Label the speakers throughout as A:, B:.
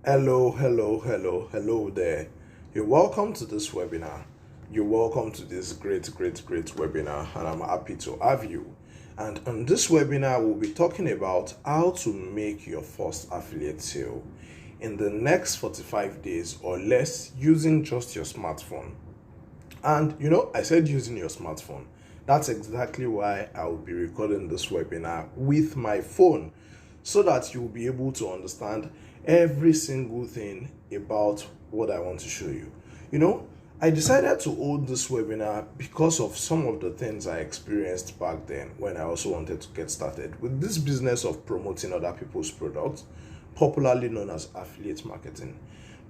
A: Hello there. You're welcome to this webinar. You're welcome to this great webinar, and I'm happy to have you. And on this webinar, we'll be talking about how to make your first affiliate sale in the next 45 days or less using just your smartphone. And I said using your smartphone. That's exactly why I will be recording this webinar with my phone so that you'll be able to understand every single thing about what I want to show you. I decided to hold this webinar because of some of the things I experienced back then when I also wanted to get started with this business of promoting other people's products, popularly known as affiliate marketing.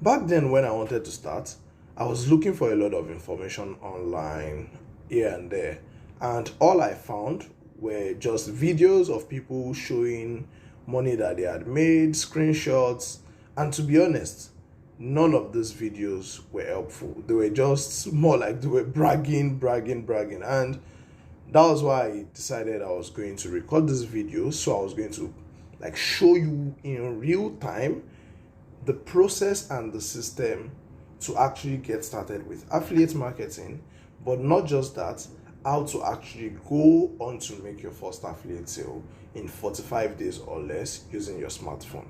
A: Back then, when I wanted to start, I was looking for a lot of information online here and there, and all I found were just videos of people showing money that they had made, screenshots, and to be honest, none of these videos were helpful. They were just more like they were bragging, and that was why I decided I was going to record this video. So I was going to show you in real time the process and the system to actually get started with affiliate marketing, but not just that, how to actually go on to make your first affiliate sale in 45 days or less using your smartphone.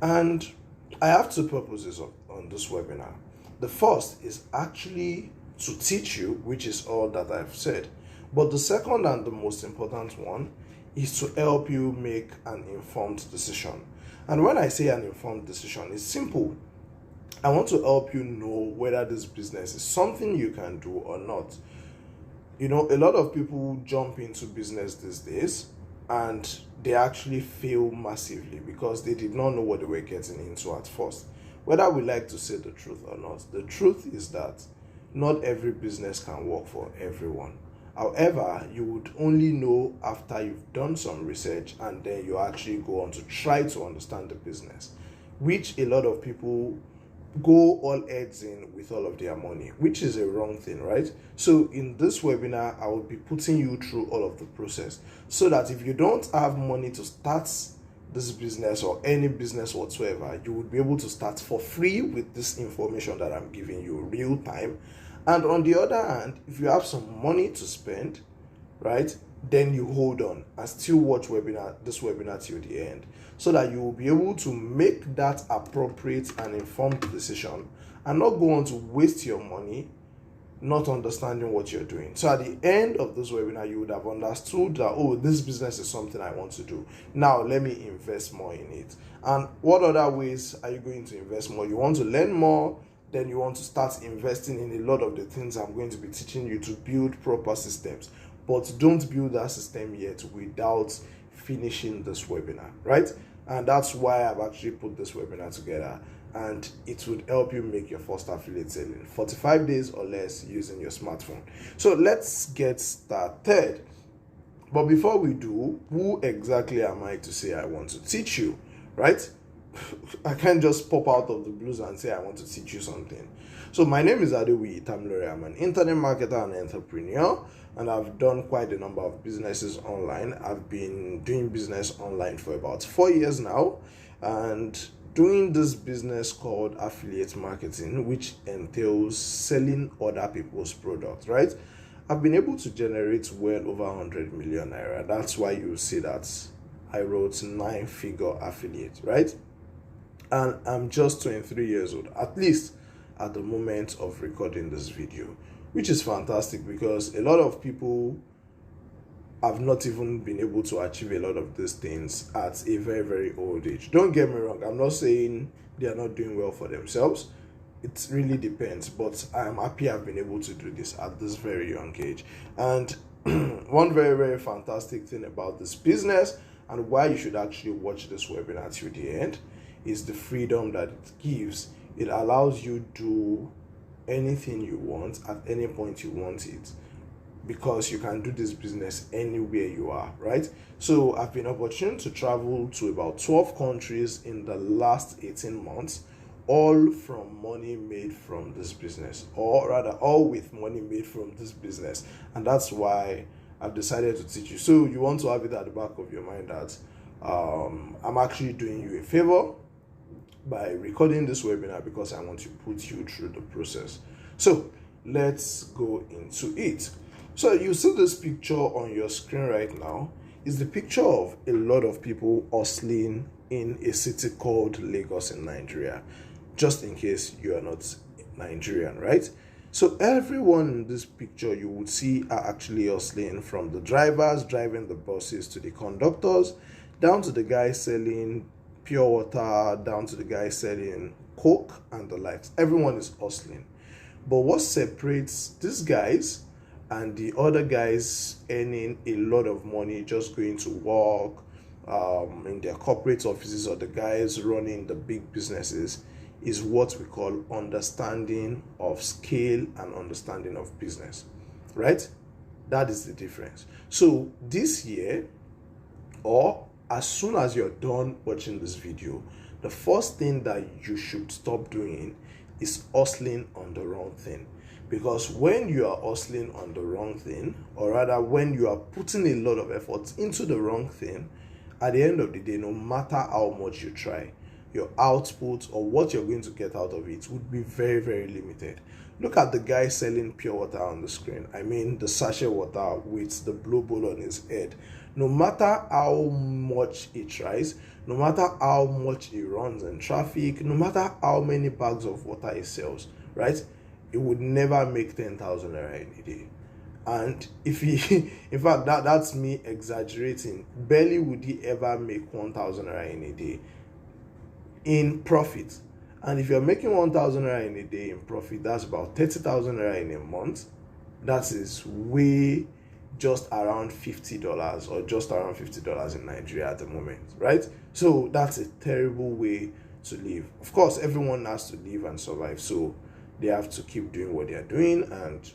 A: And I have two purposes on this webinar. The first is actually to teach you, which is all that I've said. But the second and the most important one is to help you make an informed decision. And when I say an informed decision, it's simple. I want to help you know whether this business is something you can do or not. A lot of people jump into business these days and they actually fail massively because they did not know what they were getting into at first. Whether we like to say the truth or not, the truth is that not every business can work for everyone. However, you would only know after you've done some research and then you actually go on to try to understand the business, which a lot of people go all heads in with all of their money, which is a wrong thing, right? So in this webinar, I will be putting you through all of the process so that if you don't have money to start this business or any business whatsoever, you would be able to start for free with this information that I'm giving you real time. And on the other hand, if you have some money to spend, right, then you hold on and still watch this webinar till the end, so that you will be able to make that appropriate and informed decision and not go on to waste your money not understanding what you're doing. So at the end of this webinar, you would have understood that, oh, this business is something I want to do. Now let me invest more in it. And what other ways are you going to invest more? You want to learn more, then you want to start investing in a lot of the things I'm going to be teaching you to build proper systems. But don't build that system yet without finishing this webinar, right? And that's why I've actually put this webinar together, and it would help you make your first affiliate sale in 45 days or less using your smartphone. So let's get started. But before we do, who exactly am I to say I want to teach you, right? I can't just pop out of the blues and say I want to teach you something. So my name is Adewi Itamlore. I'm an internet marketer and entrepreneur, and I've done quite a number of businesses online. I've been doing business online for about 4 years now, and doing this business called affiliate marketing, which entails selling other people's products, right? I've been able to generate well over 100 million naira. That's why you see that I wrote 9-figure affiliate, right? And I'm just 23 years old, at least at the moment of recording this video, which is fantastic because a lot of people have not even been able to achieve a lot of these things at a very old age. Don't get me wrong, I'm not saying they are not doing well for themselves. It really depends, but I'm happy I've been able to do this at this very young age. And one very fantastic thing about this business and why you should actually watch this webinar till the end is the freedom that it gives. It allows you to do anything you want at any point you want it, because you can do this business anywhere you are, right? So I've been opportune to travel to about 12 countries in the last 18 months, all from money made from this business, or rather all with money made from this business. And that's why I've decided to teach you. So you want to have it at the back of your mind that I'm actually doing you a favor by recording this webinar because I want to put you through the process. So let's go into it. So you see this picture on your screen right now is the picture of a lot of people hustling in a city called Lagos in Nigeria, just in case you are not Nigerian, right? So everyone in this picture you would see are actually hustling, from the drivers driving the buses to the conductors, down to the guys selling pure water, down to the guys selling Coke and the likes. Everyone is hustling. But what separates these guys and the other guys earning a lot of money just going to work in their corporate offices, or the guys running the big businesses, is what we call understanding of scale and understanding of business, right? That is the difference. So this year, or as soon as you're done watching this video, the first thing that you should stop doing is hustling on the wrong thing. Because when you are hustling on the wrong thing, or rather when you are putting a lot of effort into the wrong thing, at the end of the day, no matter how much you try, your output or what you're going to get out of it would be very, very limited. Look at the guy selling pure water on the screen. I mean the sachet water with the blue bowl on his head. No matter how much he tries, no matter how much he runs in traffic, no matter how many bags of water he sells, right, it would never make 10,000 naira in a day. And if he, in fact, that's me exaggerating, barely would he ever make 1,000 naira in a day in profit. And if you're making 1,000 naira in a day in profit, that's about 30,000 naira in a month. That is way just around $50, or just around $50 in Nigeria at the moment, right? So that's a terrible way to live. Of course, everyone has to live and survive, so they have to keep doing what they are doing, and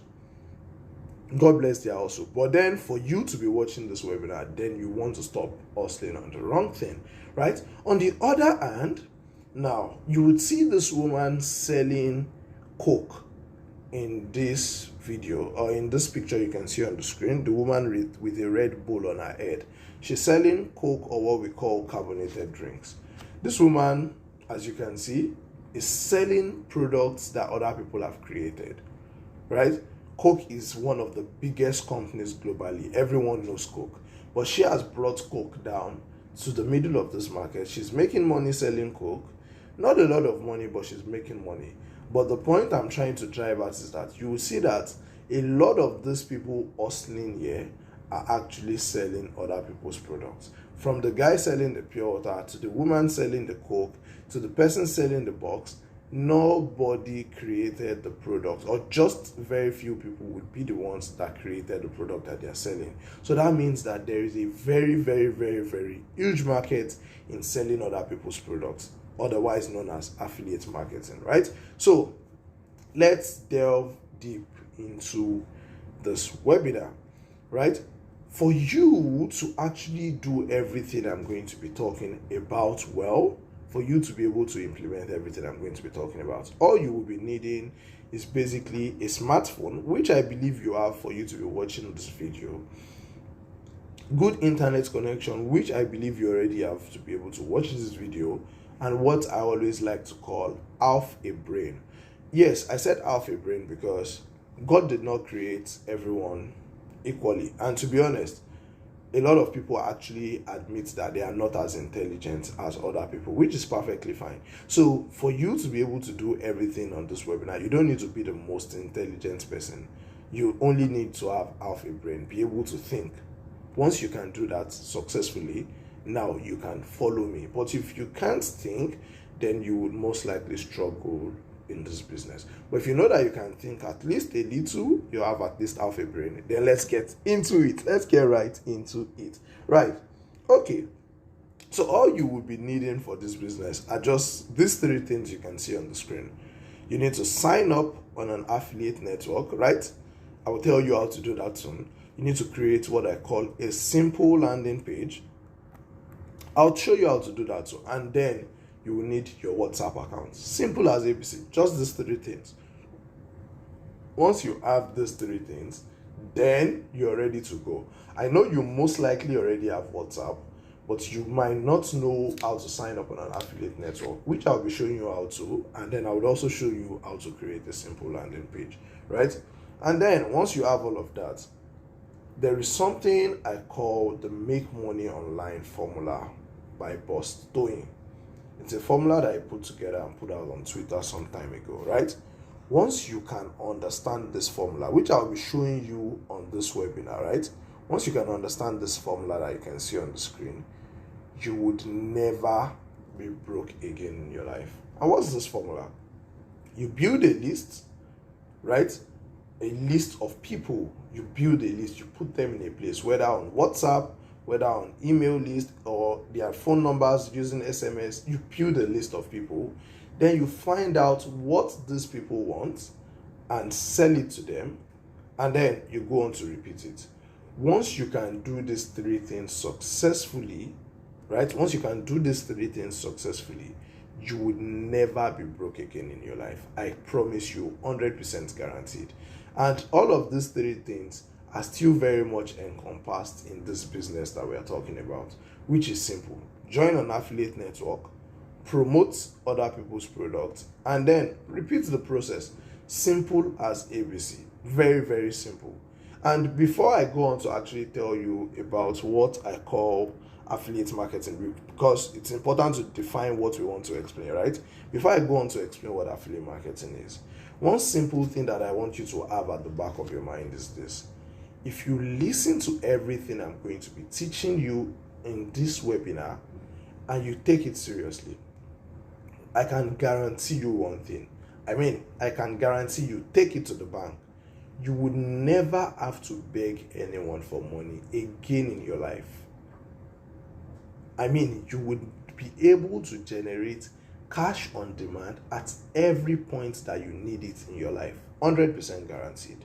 A: God bless their hustle. But then for you to be watching this webinar, then you want to stop hustling on the wrong thing, right? On the other hand, now you would see this woman selling Coke in this video, or in this picture you can see on the screen, the woman with a red bowl on her head. She's selling Coke, or what we call carbonated drinks. This woman, as you can see, is selling products that other people have created, right? Coke is one of the biggest companies globally. Everyone knows Coke. But she has brought Coke down to the middle of this market. She's making money selling Coke. Not a lot of money, but she's making money. But the point I'm trying to drive at is that you will see that a lot of these people hustling here are actually selling other people's products. From the guy selling the pure water, to the woman selling the Coke, to the person selling the box, nobody created the product, or just very few people would be the ones that created the product that they're selling. So that means that there is a very, very, very, very huge market in selling other people's products, otherwise known as affiliate marketing, right? So let's delve deep into this webinar, right? For you to actually do everything I'm going to be talking about well, for you to be able to implement everything I'm going to be talking about, all you will be needing is basically a smartphone, which I believe you have for you to be watching this video, good internet connection, which I believe you already have to be able to watch this video, and what I always like to call half a brain. Yes, I said half a brain because God did not create everyone equally. And to be honest, a lot of people actually admit that they are not as intelligent as other people, which is perfectly fine. So for you to be able to do everything on this webinar, you don't need to be the most intelligent person. You only need to have half a brain, be able to think. Once you can do that successfully, now you can follow me. But if you can't think, then you would most likely struggle in this business. But if you know that you can think at least a little, you have at least half a brain, then let's get into it. Let's get right into it. Right. Okay. So all you will be needing for this business are just these three things you can see on the screen. You need to sign up on an affiliate network, right? I will tell you how to do that soon. You need to create what I call a simple landing page. I'll show you how to do that too. And then you will need your WhatsApp account. Simple as ABC. Just these three things. Once you have these three things, then you're ready to go. I know you most likely already have WhatsApp, but you might not know how to sign up on an affiliate network, which I'll be showing you how to, and then I would also show you how to create a simple landing page, right? And then once you have all of that, there is something I call the Make Money Online formula by Boss Toyin. It's a formula that I put together and put out on Twitter some time ago, right? Once you can understand this formula, which I'll be showing you on this webinar, right? Once you can understand this formula that you can see on the screen, you would never be broke again in your life. And what's this formula? You build a list, right? A list of people. You build a list, you put them in a place, whether on WhatsApp, whether on email list, or their phone numbers using SMS. You build a list of people. Then you find out what these people want and sell it to them. And then you go on to repeat it. Once you can do these three things successfully, right? Once you can do these three things successfully, you would never be broke again in your life. I promise you, 100% guaranteed. And all of these three things are still very much encompassed in this business that we are talking about, which is simple. Join an affiliate network, promote other people's products, and then repeat the process. Simple as ABC. Very, very simple. And before I go on to actually tell you about what I call affiliate marketing, because it's important to define what we want to explain, right? Before I go on to explain what affiliate marketing is, one simple thing that I want you to have at the back of your mind is this. If you listen to everything I'm going to be teaching you in this webinar and you take it seriously, I can guarantee you one thing. I can guarantee you, take it to the bank. You would never have to beg anyone for money again in your life. You would be able to generate cash on demand at every point that you need it in your life. 100% guaranteed.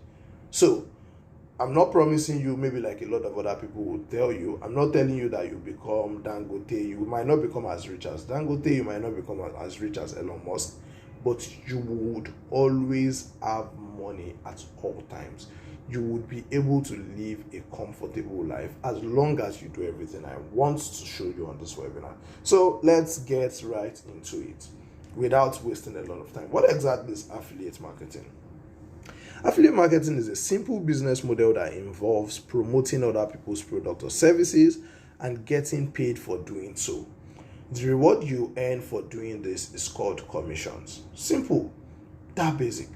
A: So, I'm not promising you, maybe like a lot of other people will tell you, I'm not telling you that you become Dangote. You might not become as rich as Dangote, you might not become as rich as Elon Musk, but you would always have money at all times. You would be able to live a comfortable life as long as you do everything I want to show you on this webinar. So let's get right into it without wasting a lot of time. What exactly is affiliate marketing? Affiliate marketing is a simple business model that involves promoting other people's products or services and getting paid for doing so. The reward you earn for doing this is called commissions. Simple, that basic.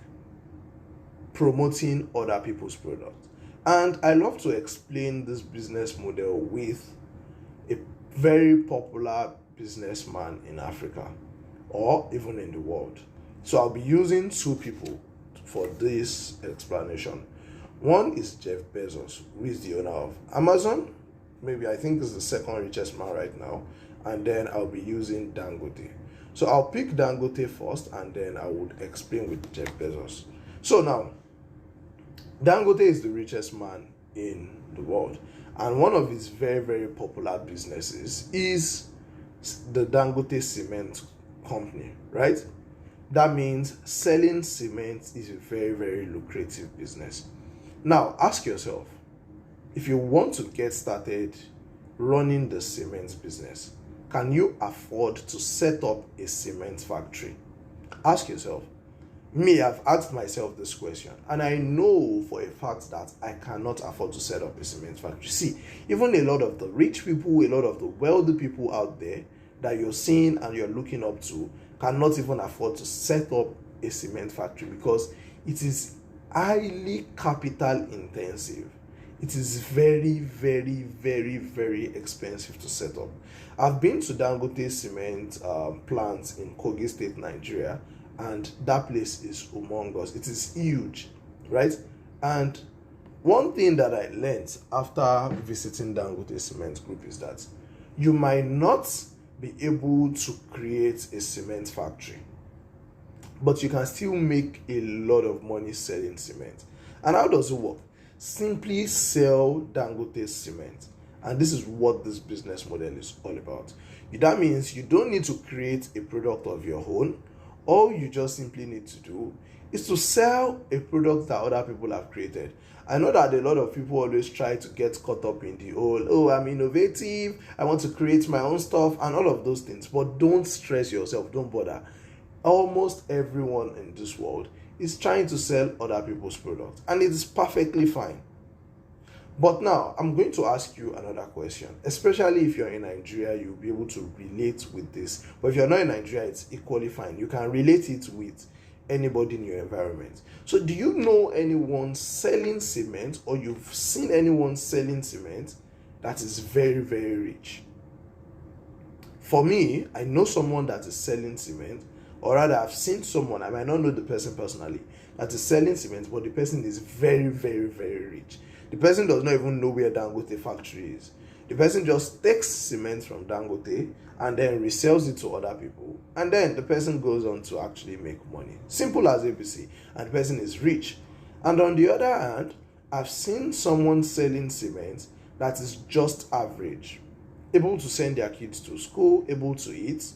A: Promoting other people's products. And I love to explain this business model with a very popular businessman in Africa or even in the world. So I'll be using two people for this explanation. One is Jeff Bezos, who is the owner of Amazon. Maybe I think is the second richest man right now. And then I'll be using Dangote. So I'll pick Dangote first and then I would explain with Jeff Bezos. So now, Dangote is the richest man in the world. And one of his very, very popular businesses is the Dangote Cement Company, right? That means selling cement is a very, very lucrative business. Now, ask yourself, if you want to get started running the cement business, can you afford to set up a cement factory? Ask yourself. Me, I've asked myself this question, and I know for a fact that I cannot afford to set up a cement factory. See, even a lot of the rich people, a lot of the wealthy people out there that you're seeing and you're looking up to cannot even afford to set up a cement factory because it is highly capital intensive. It is very, very, very, very expensive to set up. I've been to Dangote cement plants in Kogi State, Nigeria, and that place is humongous. It is huge, right? And one thing that I learned after visiting Dangote Cement Group is that you might not be able to create a cement factory, but you can still make a lot of money selling cement. And how does it work? Simply sell Dangote cement. And this is what this business model is all about. That means you don't need to create a product of your own All you just simply need to do is to sell a product that other people have created. I know that a lot of people always try to get caught up in the whole, oh, I'm innovative, I want to create my own stuff, and all of those things. But don't stress yourself, don't bother. Almost everyone in this world is trying to sell other people's products, and it is perfectly fine. But now, I'm going to ask you another question. Especially if you're in Nigeria, you'll be able to relate with this. But if you're not in Nigeria, it's equally fine. You can relate it with anybody in your environment. So do you know anyone selling cement, or you've seen anyone selling cement that is very, very rich? For me, I know someone that is selling cement, or rather I've seen someone, I might not know the person personally, that is selling cement, but the person is very, very, very rich. The person does not even know where Dangote factory is. The person just takes cement from Dangote and then resells it to other people. And then the person goes on to actually make money. Simple as ABC. And the person is rich. And on the other hand, I've seen someone selling cement that is just average. Able to send their kids to school, able to eat.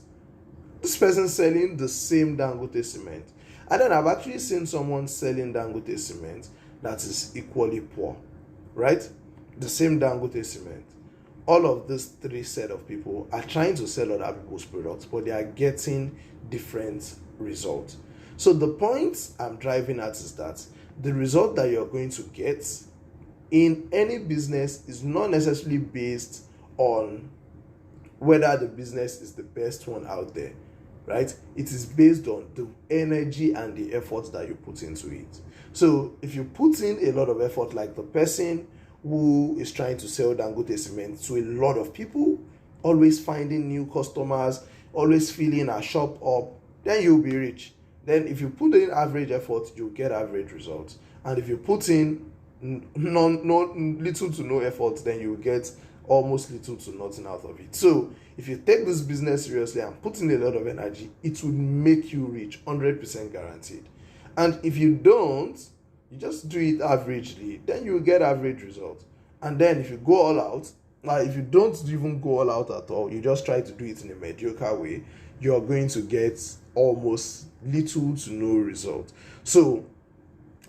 A: This person selling the same Dangote cement. And then I've actually seen someone selling Dangote cement that is equally poor. Right? The same Dangote cement. All of these three set of people are trying to sell other people's products, but they are getting different results. So the point I'm driving at is that the result that you're going to get in any business is not necessarily based on whether the business is the best one out there, right? It is based on the energy and the effort that you put into it. So if you put in a lot of effort, like the person who is trying to sell Dangote cement to a lot of people, always finding new customers, always filling a shop up, then you'll be rich. Then if you put in average effort, you'll get average results. And if you put in little to no effort, then you'll get almost little to nothing out of it. So if you take this business seriously and put in a lot of energy, it will make you rich, 100% guaranteed. And if you don't, you just do it averagely, then you will get average results. And then if you go all out, like if you don't even go all out at all, you just try to do it in a mediocre way, you're going to get almost little to no result. So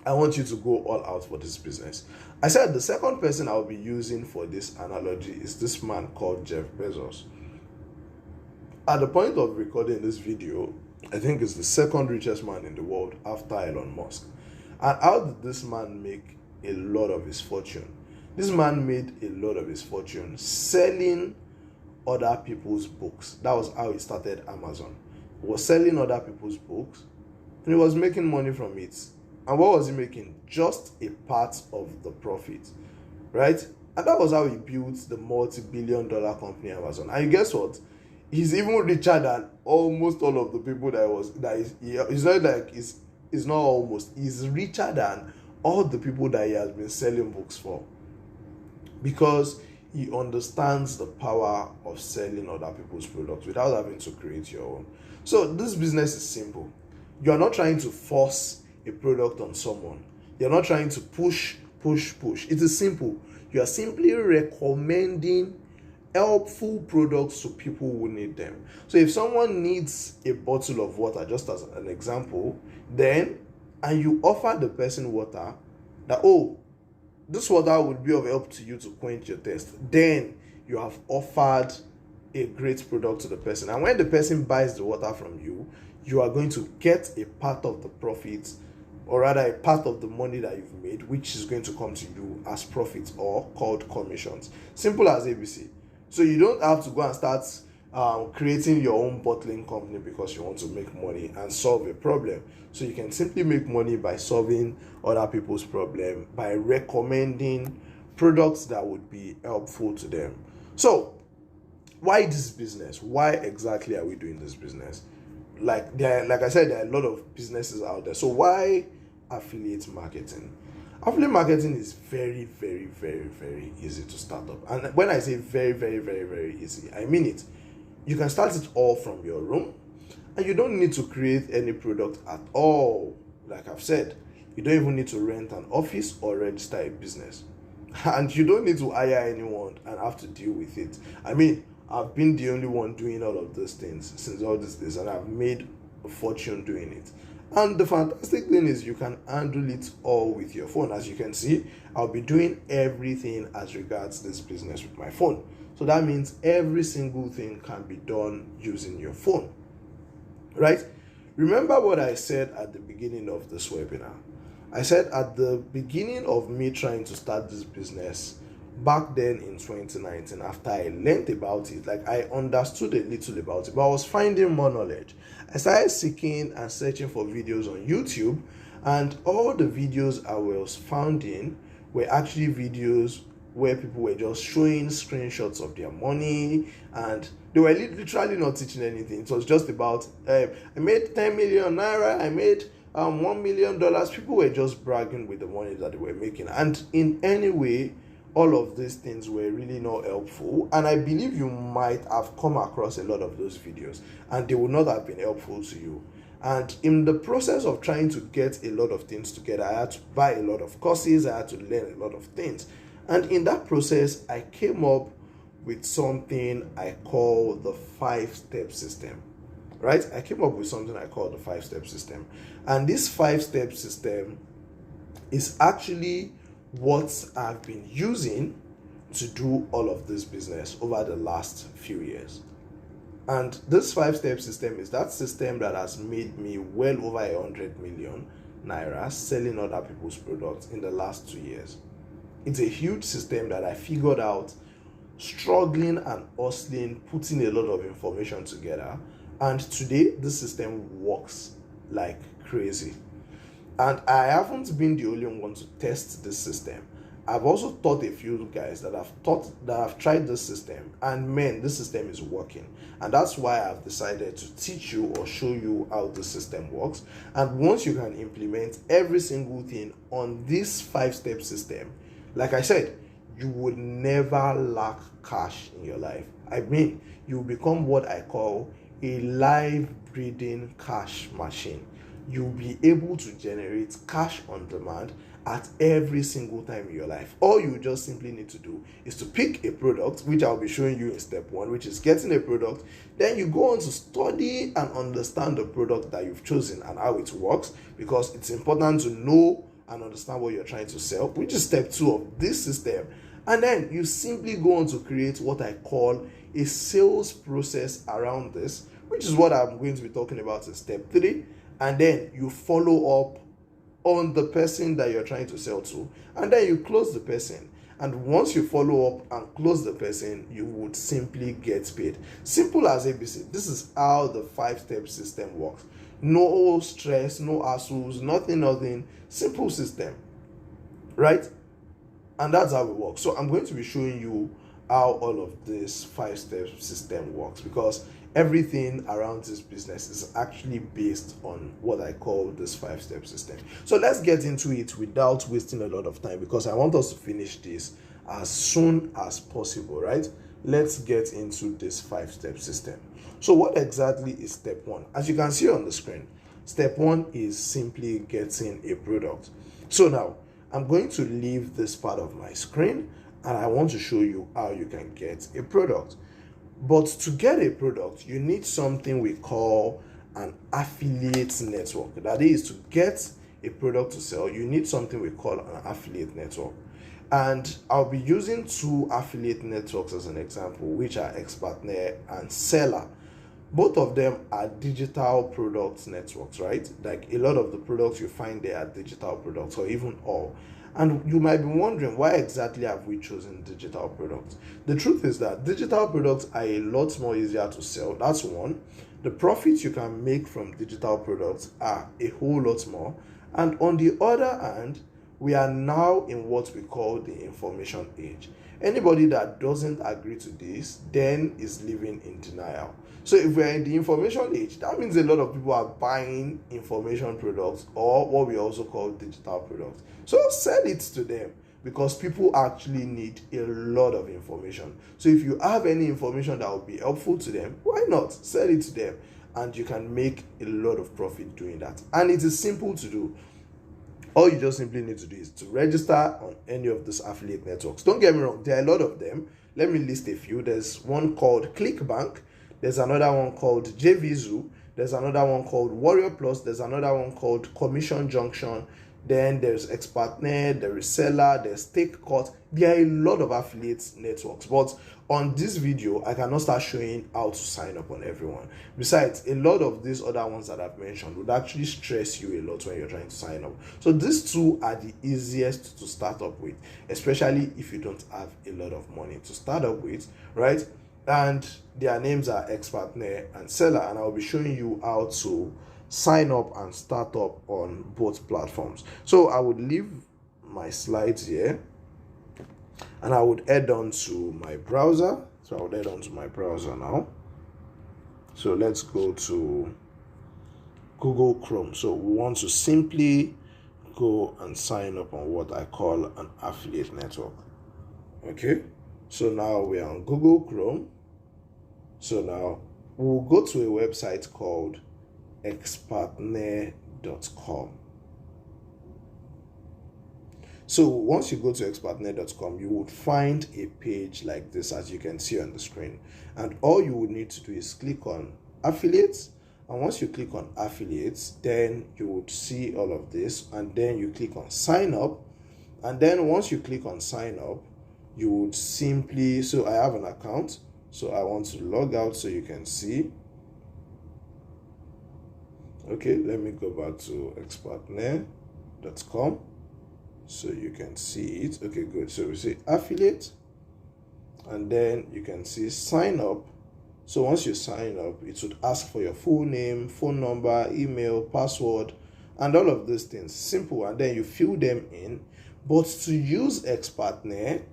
A: I want you to go all out for this business. I said the second person I'll be using for this analogy is this man called Jeff Bezos. At the point of recording this video, I think he's the second richest man in the world after Elon Musk. And how did this man make a lot of his fortune? This man made a lot of his fortune selling other people's books. That was how he started Amazon. He was selling other people's books and he was making money from it. And what was he making? Just a part of the profit, right? And that was how he built the multi-billion-dollar company Amazon. And guess what? He's even richer than almost all of the people he's not like it's not almost. He's richer than all the people that he has been selling books for, because he understands the power of selling other people's products without having to create your own. So this business is simple. You're not trying to force a product on someone. You're not trying to push. It is simple. You are simply recommending helpful products to people who need them. So if someone needs a bottle of water, just as an example, and you offer the person water, that, oh, this water would be of help to you to quench your thirst, then you have offered a great product to the person. And when the person buys the water from you, you are going to get a part of the profits, or rather a part of the money that you've made, which is going to come to you as profits, or called commissions. Simple as ABC. So you don't have to go and start creating your own bottling company because you want to make money and solve a problem. So you can simply make money by solving other people's problem, by recommending products that would be helpful to them. So why this business? Why exactly are we doing this business? Like I said, there are a lot of businesses out there. So why affiliate marketing? Affiliate marketing is very, very, very, very easy to start up. And when I say very, very, very, very easy, I mean it. You can start it all from your room, and you don't need to create any product at all. Like I've said, you don't even need to rent an office or register a business. And you don't need to hire anyone and have to deal with it. I mean, I've been the only one doing all of those things since all these days, and I've made a fortune doing it. And the fantastic thing is you can handle it all with your phone. As you can see, I'll be doing everything as regards this business with my phone. So that means every single thing can be done using your phone, right? Remember what I said at the beginning of this webinar. I said at the beginning of me trying to start this business, back then in 2019, after I learned about it, like I understood a little about it, but I was finding more knowledge. I started seeking and searching for videos on YouTube, and all the videos I was finding were actually videos where people were just showing screenshots of their money, and they were literally not teaching anything. It was just about, I made 10 million naira, I made $1 million. People were just bragging with the money that they were making, and in any way, all of these things were really not helpful. And I believe you might have come across a lot of those videos and they would not have been helpful to you. And in the process of trying to get a lot of things together, I had to buy a lot of courses, I had to learn a lot of things. And in that process, I came up with something I call the 5-step system, right? I came up with something I call the 5-step system. And this 5-step system is actually what I've been using to do all of this business over the last few years. And this 5-step system is that system that has made me well over 100 million naira selling other people's products in the last 2 years. It's a huge system that I figured out struggling and hustling, putting a lot of information together. And today, this system works like crazy. And I haven't been the only one to test this system. I've also taught a few guys that have tried this system, and man, this system is working. And that's why I've decided to teach you or show you how the system works. And once you can implement every single thing on this 5-step system, like I said, you would never lack cash in your life. I mean, you will become what I call a live breathing cash machine. You'll be able to generate cash on demand at every single time in your life. All you just simply need to do is to pick a product, which I'll be showing you in step 1, which is getting a product. Then you go on to study and understand the product that you've chosen and how it works, because it's important to know and understand what you're trying to sell, which is step 2 of this system. And then you simply go on to create what I call a sales process around this, which is what I'm going to be talking about in step 3. And then you follow up on the person that you're trying to sell to, and then you close the person. And once you follow up and close the person, you would simply get paid. Simple as ABC. This is how the 5-step system works. No stress, no hassles, nothing. Simple system, right? And that's how it works. So I'm going to be showing you how all of this 5-step system works, because everything around this business is actually based on what I call this 5-step system. So let's get into it without wasting a lot of time, because I want us to finish this as soon as possible, right? Let's get into this 5-step system. So what exactly is step 1? As you can see on the screen, step 1 is simply getting a product. So now I'm going to leave this part of my screen and I want to show you how you can get a product. But to get a product, you need something we call an affiliate network. That is, to get a product to sell, you need something we call an affiliate network. And I'll be using 2 affiliate networks as an example, which are Expertner and Seller. Both of them are digital product networks, right? Like a lot of the products you find there are digital products, or even all. And you might be wondering, why exactly have we chosen digital products? The truth is that digital products are a lot more easier to sell. That's one. The profits you can make from digital products are a whole lot more. And on the other hand, we are now in what we call the information age. Anybody that doesn't agree to this then is living in denial. So if we're in the information age, that means a lot of people are buying information products, or what we also call digital products. So sell it to them, because people actually need a lot of information. So if you have any information that will be helpful to them, why not sell it to them? And you can make a lot of profit doing that. And it is simple to do. All you just simply need to do is to register on any of these affiliate networks. Don't get me wrong, there are a lot of them. Let me list a few. There's one called ClickBank. There's another one called JVZoo. There's another one called Warrior Plus. There's another one called Commission Junction. Then there's Expertnet, there is Seller, there's Take Cut. There are a lot of affiliate networks, but on this video, I cannot start showing how to sign up on everyone. Besides, a lot of these other ones that I've mentioned would actually stress you a lot when you're trying to sign up. So these two are the easiest to start up with, especially if you don't have a lot of money to start up with, right? And their names are Expertnet and Seller, and I'll be showing you how to sign up and start up on both platforms. So I would leave my slides here and I would head on to my browser. So I would head on to my browser now. So let's go to Google Chrome. So we want to simply go and sign up on what I call an affiliate network. Okay, so now we are on Google Chrome. So now we'll go to a website called expertnet.com. So once you go to expertnet.com, you would find a page like this, as you can see on the screen, and all you would need to do is click on affiliates. And once you click on affiliates, then you would see all of this, and then you click on sign up. And then once you click on sign up, you would simply, so I have an account, so I want to log out so you can see. Okay, let me go back to expertnet.com so you can see it. Okay, good. So we say affiliate, and then you can see sign up. So once you sign up, it would ask for your full name, phone number, email, password, and all of these things. Simple, and then you fill them in. But to use Expertnet,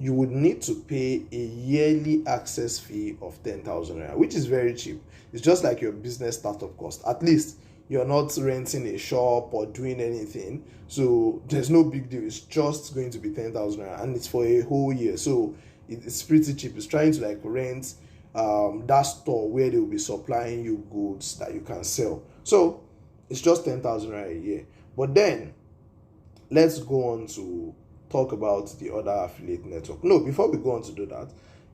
A: you would need to pay a yearly access fee of 10,000 naira, which is very cheap. It's just like your business startup cost. At least you're not renting a shop or doing anything, so there's no big deal. It's just going to be 10,000 naira, and it's for a whole year, so it's pretty cheap. It's trying to like rent that store where they will be supplying you goods that you can sell. So it's just 10,000 naira a year. But then let's go on to talk about the other affiliate network. No, before we go on to do that,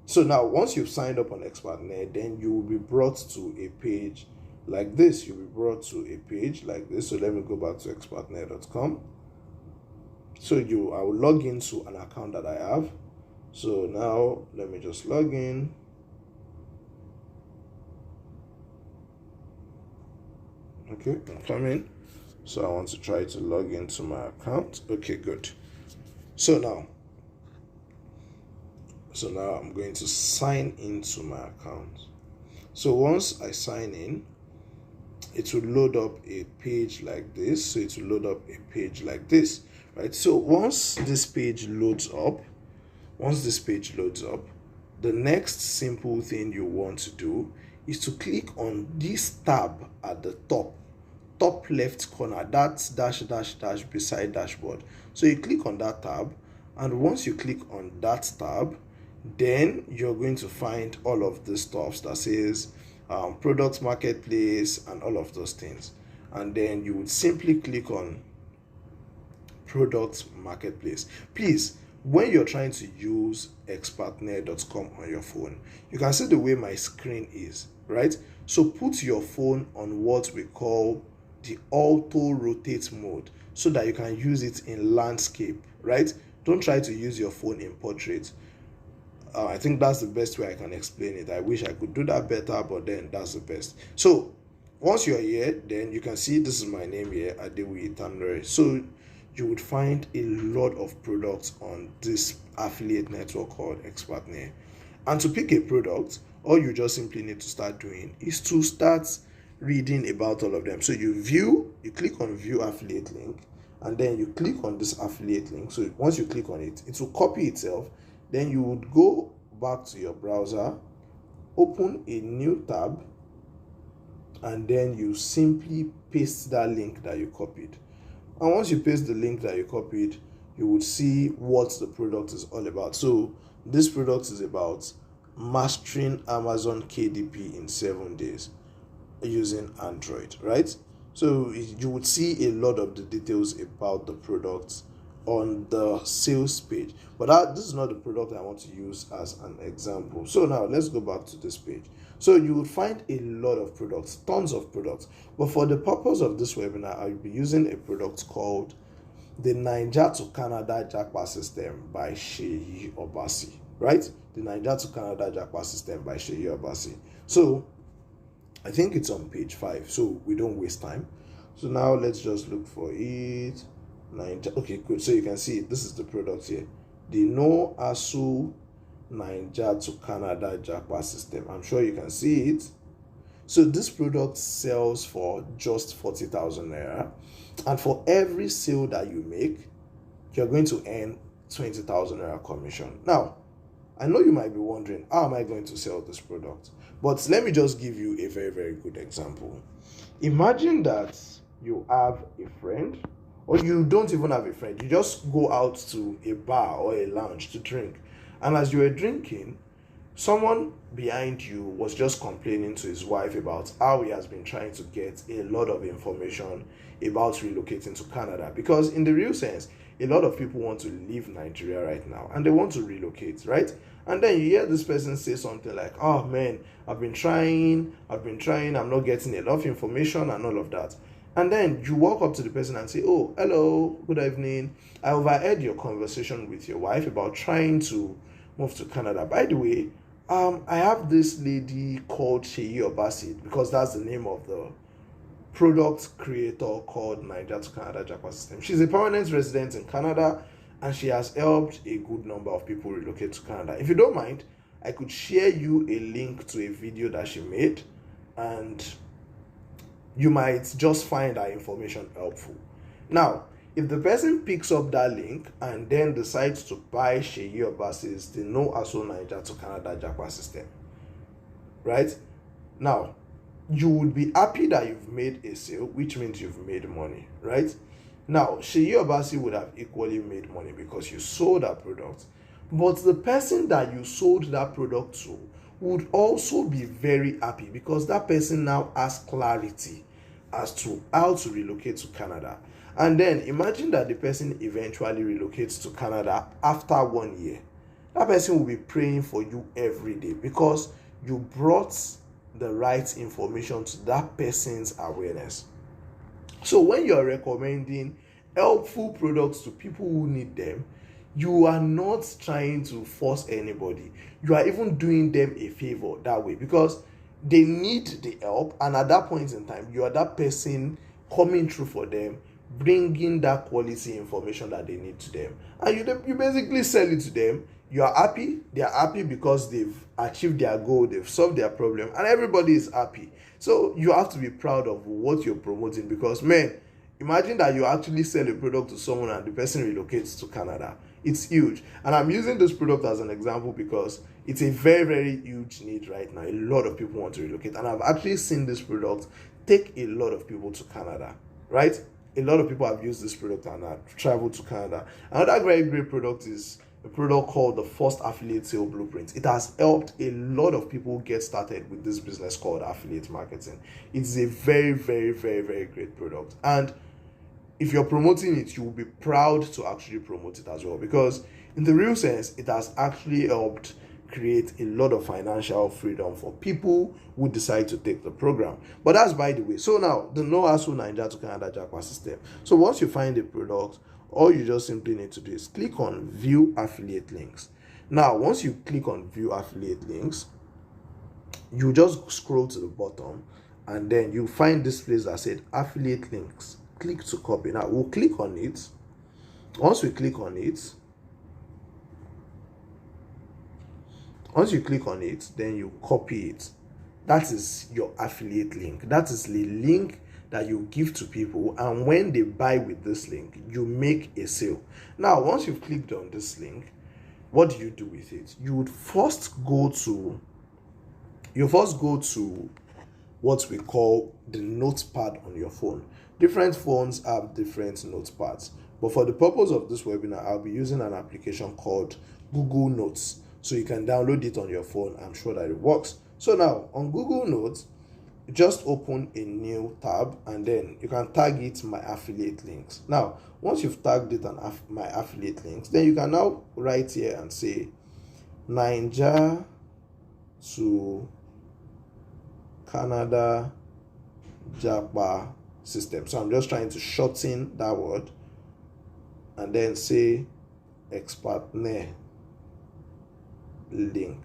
A: so now once you've signed up on Expertnet, then you will be brought to a page like this. You'll be brought to a page like this. So let me go back to expertnet.com. So I will log into an account that I have. So now let me just log in. Okay, I'm coming. So I want to try to log into my account. Okay, good. So now I'm going to sign into my account. So once I sign in, it will load up a page like this. So it will load up a page like this, right? So once this page loads up, the next simple thing you want to do is to click on this tab at the top left corner, that's dash beside dashboard. So you click on that tab, and once you click on that tab, then you're going to find all of the stuff that says product marketplace and all of those things, and then you would simply click on product marketplace. Please, when you're trying to use expertnet.com on your phone, you can see the way my screen is, right? So put your phone on what we call the auto rotate mode so that you can use it in landscape, right? Don't try to use your phone in portrait. I think that's the best way I can explain it. I wish I could do that better, but then that's the best. So once you're here, then you can see this is my name here, Adewi Tanre. So you would find a lot of products on this affiliate network called Expertnet. And to pick a product, all you just simply need to start doing is to start reading about all of them. So you click on view affiliate link, and then you click on this affiliate link. So once you click on it, it will copy itself. Then you would go back to your browser, open a new tab, and then you simply paste that link that you copied. And once you paste the link that you copied, you would see what the product is all about. So this product is about mastering Amazon KDP in 7 days using Android, right? So you would see a lot of the details about the product on the sales page, but this is not the product I want to use as an example. So now let's go back to this page. So you would find a lot of products, tons of products. But for the purpose of this webinar, I'll be using a product called the Niger to Canada Jackpot System by Sheyi Obasi, right? The Niger to Canada Jackpot System by Sheyi Obasi. So I think it's on page 5, so we don't waste time. So now let's just look for it. Niger. Okay, good. So you can see it. This is the product here. The No Asu Niger to Canada Jackpot System. I'm sure you can see it. So this product sells for just 40,000 naira, and for every sale that you make, you're going to earn 20,000 naira commission. Now, I know you might be wondering, how am I going to sell this product? But let me just give you a very, very good example. Imagine that you have a friend, or you don't even have a friend. You just go out to a bar or a lounge to drink, and as you were drinking, someone behind you was just complaining to his wife about how he has been trying to get a lot of information about relocating to Canada. Because in the real sense, a lot of people want to leave Nigeria right now and they want to relocate, right? And then you hear this person say something like, oh man, I've been trying, I'm not getting a lot of information and all of that. And then you walk up to the person and say, oh, hello, good evening. I overheard your conversation with your wife about trying to move to Canada. By the way, I have this lady called Sheyi Obasi, because that's the name of the product creator called Niger to Canada Jackpot System. She's a permanent resident in Canada, and she has helped a good number of people relocate to Canada. If you don't mind, I could share you a link to a video that she made, and you might just find that information helpful. Now, if the person picks up that link and then decides to buy Sheyi Obasi's the No Aso Niger to Canada Jackpot System, right? Now, you would be happy that you've made a sale, which means you've made money, right? Now, Sheyi Obasi would have equally made money because you sold that product. But the person that you sold that product to would also be very happy because that person now has clarity as to how to relocate to Canada. And then imagine that the person eventually relocates to Canada after 1 year. That person will be praying for you every day because you brought the right information to that person's awareness. So when you're recommending helpful products to people who need them, you are not trying to force anybody. You are even doing them a favor that way because they need the help, and at that point in time, you are that person coming through for them, bringing that quality information that they need to them, and you basically sell it to them. You are happy, they are happy because they've achieved their goal, they've solved their problem, and everybody is happy. So you have to be proud of what you're promoting because, man, imagine that you actually sell a product to someone and the person relocates to Canada. It's huge. And I'm using this product as an example because it's a very, very huge need right now. A lot of people want to relocate, and I've actually seen this product take a lot of people to Canada, right? A lot of people have used this product and have traveled to Canada. Another very great product is a product called the First Affiliate Sale Blueprint. It has helped a lot of people get started with this business called affiliate marketing. It's a very, very, very, very great product. And if you're promoting it, you will be proud to actually promote it as well because in the real sense, it has actually helped create a lot of financial freedom for people who decide to take the program. But that's by the way. So now, the No Asu Niger to Canada Jackpot System. So once you find a product, all you just simply need to do is click on View Affiliate Links. Now, once you click on View Affiliate Links, you just scroll to the bottom and then you find this place that said Affiliate Links. Click to copy. Now, we'll click on it. Once you click on it, then you copy it. That is your affiliate link. That is the link that you give to people, and when they buy with this link, you make a sale. Now, once you've clicked on this link, what do you do with it? You would first go to what we call the notepad on your phone. Different phones have different notepads, but for the purpose of this webinar, I'll be using an application called Google Notes. So you can download it on your phone. I'm sure that it works. So now on Google Notes, just open a new tab and then you can tag it My Affiliate Links. Now, once you've tagged it on My Affiliate Links, then you can now write here and say Niger to Canada Japa system. So I'm just trying to shorten that word and then say ex-partner link.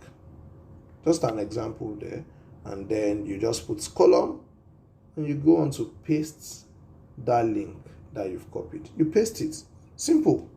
A: Just an example there. And then you just put column and you go on to paste that link that you've copied. You paste it. Simple.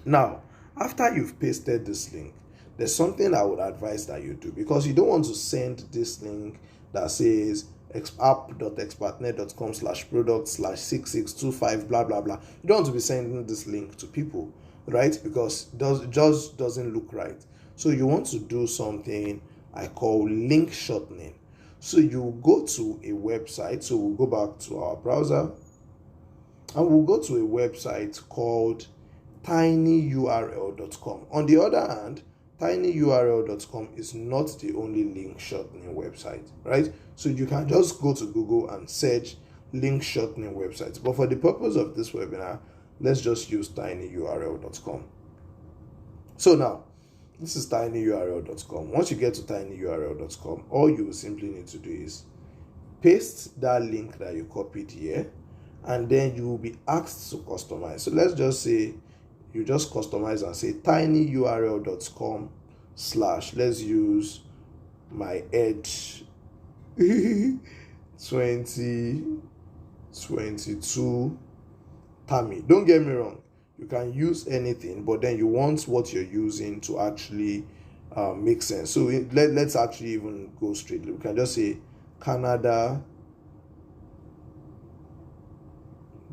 A: Now, after you've pasted this link, there's something I would advise that you do, because you don't want to send this link that says app.expertnet.com/product/6625 blah blah blah. You don't want to be sending this link to people, right? Because it just doesn't look right. So you want to do something I call link shortening. So you go to a website. So we'll go back to our browser and we'll go to a website called tinyurl.com. On the other hand, tinyurl.com is not the only link shortening website, right? So you can just go to Google and search link shortening websites. But for the purpose of this webinar, let's just use tinyurl.com. So now, this is tinyurl.com. Once you get to tinyurl.com, all you will simply need to do is paste that link that you copied here, and then you will be asked to customize. So let's just say you just customize and say tinyurl.com/ let's use my Edge 2022 Tammy. Don't get me wrong, you can use anything, but then you want what you're using to actually make sense. So let's actually even go straight. We can just say Canada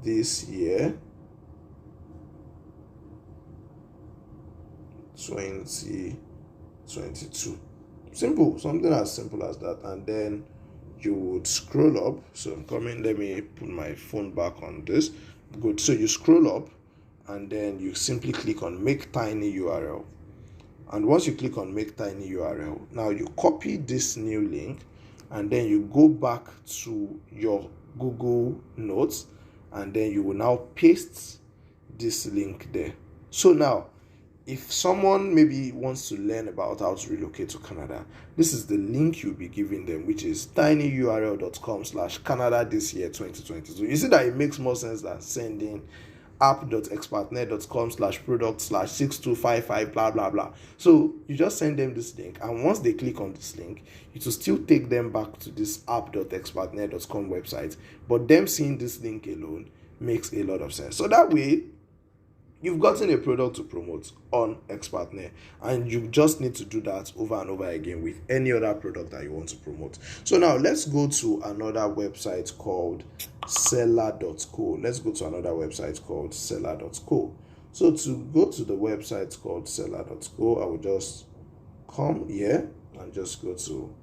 A: this year 2022. Simple, something as simple as that. And then you would scroll up. So I'm coming, let me put my phone back on this. Good. So you scroll up and then you simply click on make tiny URL. And once you click on make tiny URL, now you copy this new link and then you go back to your Google Notes and then you will now paste this link there. So now, if someone maybe wants to learn about how to relocate to Canada, this is the link you'll be giving them, which is tinyurl.com/Canada this year 2022. You see that it makes more sense than sending app.expertnet.com/product/6255 blah blah blah. So you just send them this link, and once they click on this link, it will still take them back to this app.expertnet.com website. But them seeing this link alone makes a lot of sense. So that way, you've gotten a product to promote on ExpertNet, and you just need to do that over and over again with any other product that you want to promote. So now let's go to another website called seller.co. Let's go to another website called seller.co. So to go to the website called seller.co, I will just come here and just go to,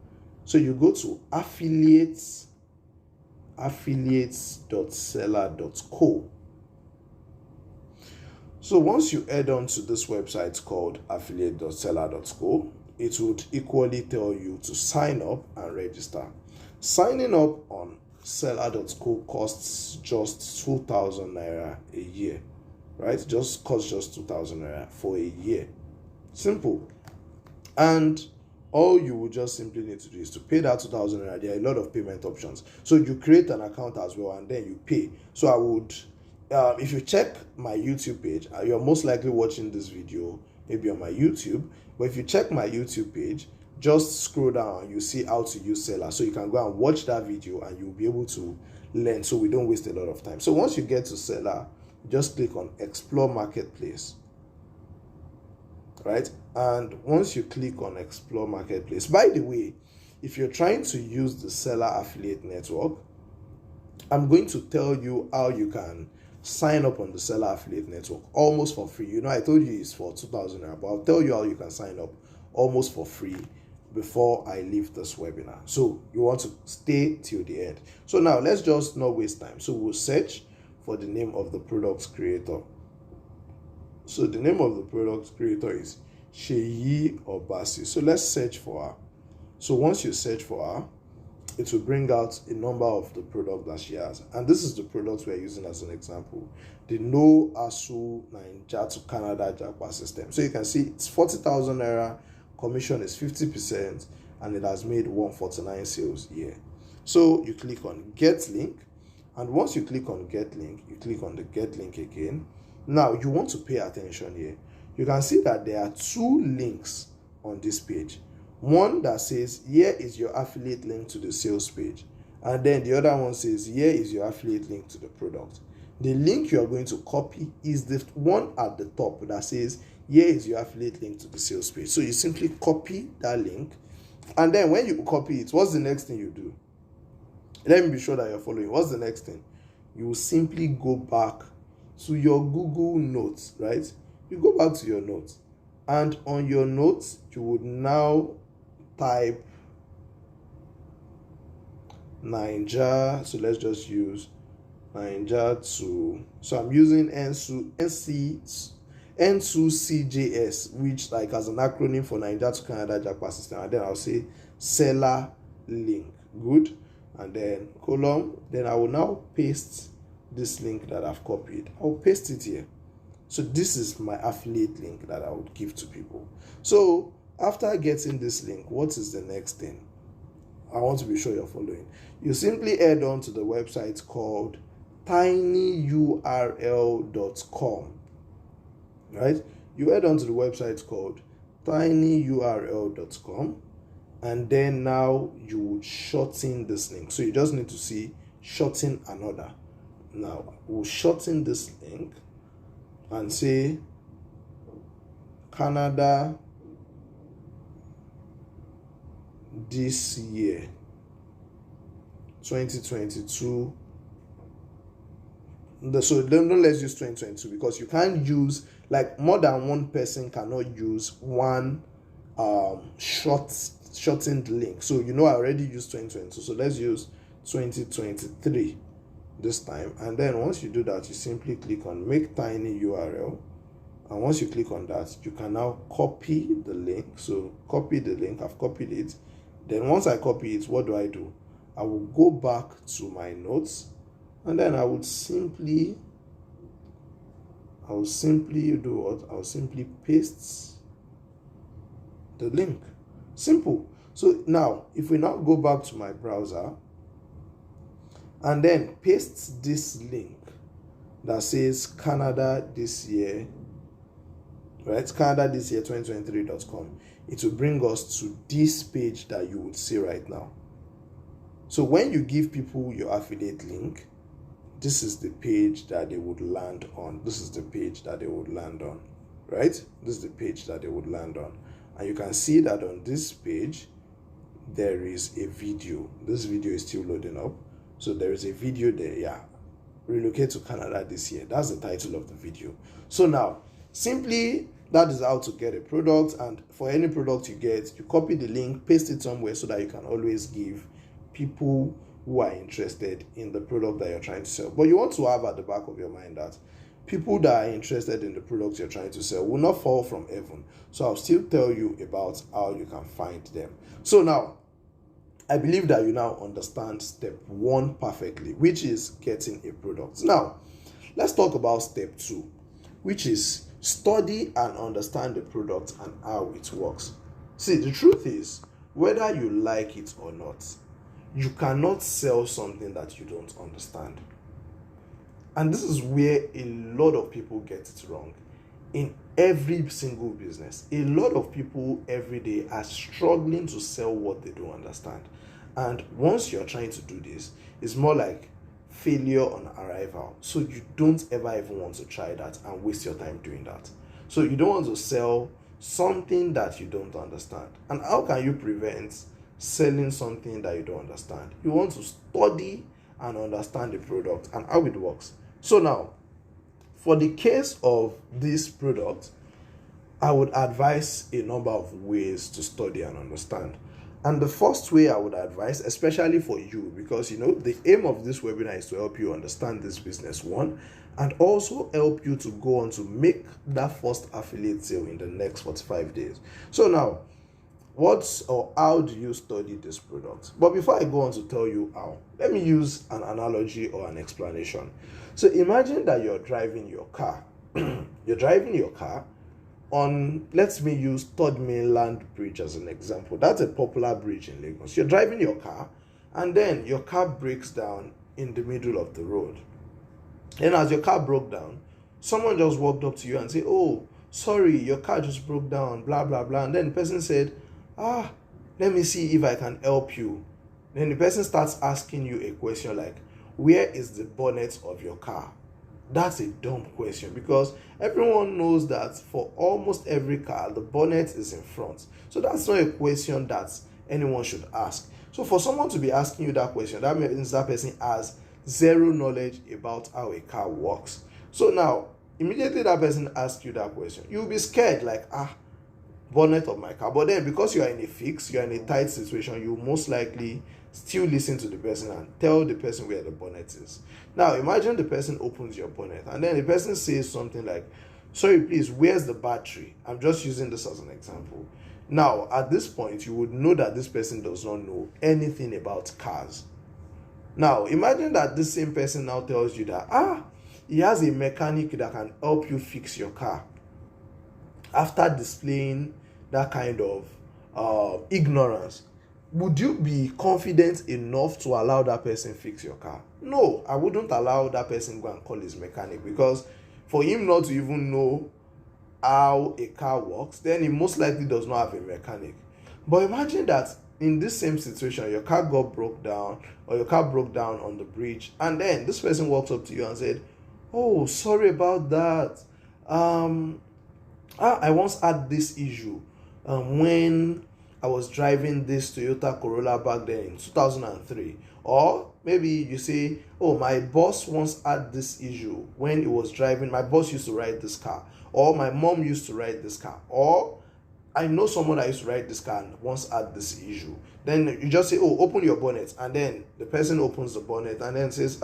A: so you go to affiliates.seller.co. So once you head on to this website called affiliate.seller.co, it would equally tell you to sign up and register. Signing up on seller.co costs just 2,000 naira a year, right? Just costs just 2,000 naira for a year. Simple. And all you will just simply need to do is to pay that 2,000 naira. There are a lot of payment options. So you create an account as well and then you pay. So I would, if you check my YouTube page, you're most likely watching this video maybe on my YouTube, but if you check my YouTube page, just scroll down and you see how to use Seller. So you can go and watch that video and you'll be able to learn, so we don't waste a lot of time. So once you get to Seller, just click on Explore Marketplace, right? And once you click on Explore Marketplace, by the way, if you're trying to use the Seller Affiliate Network, I'm going to tell you how you can sign up on the Seller Affiliate Network almost for free. You know, I told you it's for 2,000 naira, but I'll tell you how you can sign up almost for free before I leave this webinar. So you want to stay till the end. So now let's just not waste time. So we'll search for the name of the product creator. So the name of the product creator is Sheyi Obasi. So let's search for her. So once you search for her, it will bring out a number of the product that she has. And this is the product we're using as an example. The No Asu Naija to Canada Japa system. So you can see it's 40,000 naira, commission is 50%, and it has made 149 sales here. So you click on get link, and once you click on get link, you click on the get link again. Now you want to pay attention here. You can see that there are 2 links on this page. One that says here is your affiliate link to the sales page, and then the other one says here is your affiliate link to the product. The link you are going to copy is the one at the top that says here is your affiliate link to the sales page. So you simply copy that link, and then when you copy it, what's the next thing you do? Let me be sure that you're following. What's the next thing? You will simply go back to your Google Notes, right? You go back to your notes, and on your notes, you would now type Ninja. So let's just use Ninja to, so I'm using N2CJS, which like as an acronym for Ninja to Canada Jackpot System, and then I'll say seller link. Good. And then column, then I will now paste this link that I've copied. I'll paste it here. So this is my affiliate link that I would give to people. So after getting this link, what is the next thing? I want to be sure you're following. You simply head on to the website called tinyurl.com, right? You head on to the website called tinyurl.com, and then now you would shorten this link. So you just need to see shorten another. Now we'll shorten this link and say Canada this year 2022. So don't let's use 2022, because you can't use, like, more than one person cannot use one shortened link. So I already used 2022, so let's use 2023 this time. And then once you do that, you simply click on make tiny URL, and once you click on that, you can now copy the link. So copy the link. I've copied it. Then once I copy it, what do? I will go back to my notes, and then I will simply do what? I'll simply paste the link. Simple. So now if we now go back to my browser and then paste this link that says Canada this year, right? Canada this year 2023.com. It will bring us to this page that you would see right now. So when you give people your affiliate link, this is the page that they would land on. This is the page that they would land on, right? This is the page that they would land on. And you can see that on this page, there is a video. This video is still loading up. So there is a video there, yeah. Relocate to Canada this year. That's the title of the video. So now, simply, that is how to get a product. And for any product you get, you copy the link, paste it somewhere so that you can always give people who are interested in the product that you're trying to sell. But you want to have at the back of your mind that people that are interested in the product you're trying to sell will not fall from heaven. So I'll still tell you about how you can find them. So now, I believe that you now understand step 1 perfectly, which is getting a product. Now, let's talk about step 2, which is study and understand the product and how it works. See, the truth is, whether you like it or not, you cannot sell something that you don't understand. And this is where a lot of people get it wrong. In every single business, a lot of people every day are struggling to sell what they don't understand. And once you're trying to do this, it's more like failure on arrival. So you don't ever even want to try that and waste your time doing that. So you don't want to sell something that you don't understand. And how can you prevent selling something that you don't understand? You want to study and understand the product and how it works. So now, for the case of this product, I would advise a number of ways to study and understand. And the first way I would advise, especially for you, because the aim of this webinar is to help you understand this business, one, and also help you to go on to make that first affiliate sale in the next 45 days. So now, how do you study this product? But before I go on to tell you how, let me use an analogy or an explanation. So imagine that you're driving your car. You're driving your car, let me use Third Mainland Bridge as an example. That's a popular bridge in Lagos. You're driving your car, and then your car breaks down in the middle of the road. And as your car broke down, someone just walked up to you and said, "Oh, sorry, your car just broke down, blah, blah, blah." And then the person said, let me see if I can help you. Then the person starts asking you a question like, where is the bonnet of your car? That's a dumb question, because everyone knows that for almost every car, the bonnet is in front. So that's not a question that anyone should ask. So for someone to be asking you that question, that means that person has zero knowledge about how a car works. So now, immediately that person asks you that question, you'll be scared, like, bonnet of my car. But then because you are in a fix, you are in a tight situation, you most likely still listen to the person and tell the person where the bonnet is. Now imagine the person opens your bonnet and then the person says something like, "Sorry, please, where's the battery?" I'm just using this as an example. Now at this point, you would know that this person does not know anything about cars. Now imagine that this same person now tells you that he has a mechanic that can help you fix your car. After displaying that kind of ignorance, would you be confident enough to allow that person fix your car? No, I wouldn't allow that person go and call his mechanic, because for him not to even know how a car works, then he most likely does not have a mechanic. But imagine that in this same situation, your car broke down on the bridge, and then this person walks up to you and said, "Oh, sorry about that. I once had this issue when I was driving this Toyota Corolla back then in 2003. Or maybe you say, "Oh, my boss once had this issue when he was driving. My boss used to ride this car." Or "My mom used to ride this car." Or "I know someone that used to ride this car and once had this issue." Then you just say, "Oh, open your bonnet." And then the person opens the bonnet and then says,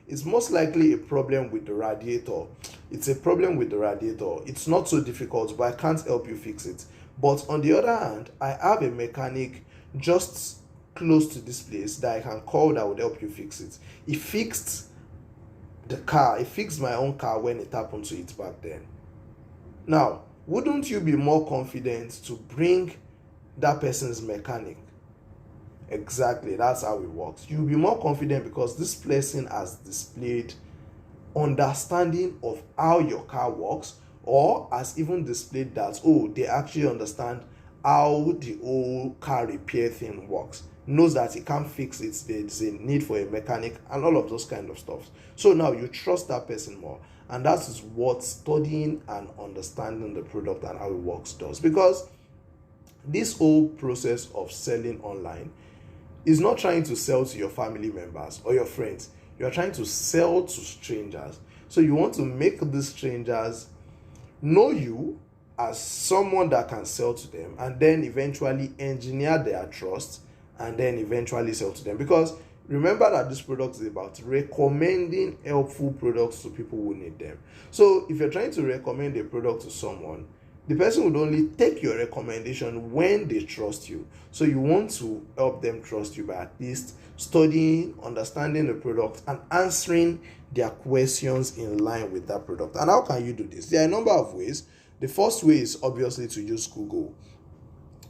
A: "It's most likely a problem with the radiator. It's a problem with the radiator. It's not so difficult, but I can't help you fix it. But on the other hand, I have a mechanic just close to this place that I can call that would help you fix it. He fixed the car. He fixed my own car when it happened to it back then." Now, wouldn't you be more confident to bring that person's mechanic? Exactly, that's how it works. You'll be more confident because this person has displayed understanding of how your car works, or has even displayed that, they actually understand how the whole car repair thing works, knows that he can't fix it, there's a need for a mechanic, and all of those kind of stuff. So now you trust that person more, and that is what studying and understanding the product and how it works does. Because this whole process of selling online is not trying to sell to your family members or your friends. You are trying to sell to strangers. So you want to make these strangers know you as someone that can sell to them, and then eventually engineer their trust, and then eventually sell to them. Because remember that this product is about recommending helpful products to people who need them. So if you're trying to recommend a product to someone, the person would only take your recommendation when they trust you. So you want to help them trust you by at least studying, understanding the product, and answering their questions in line with that product. And how can you do this? There are a number of ways. The first way is obviously to use Google.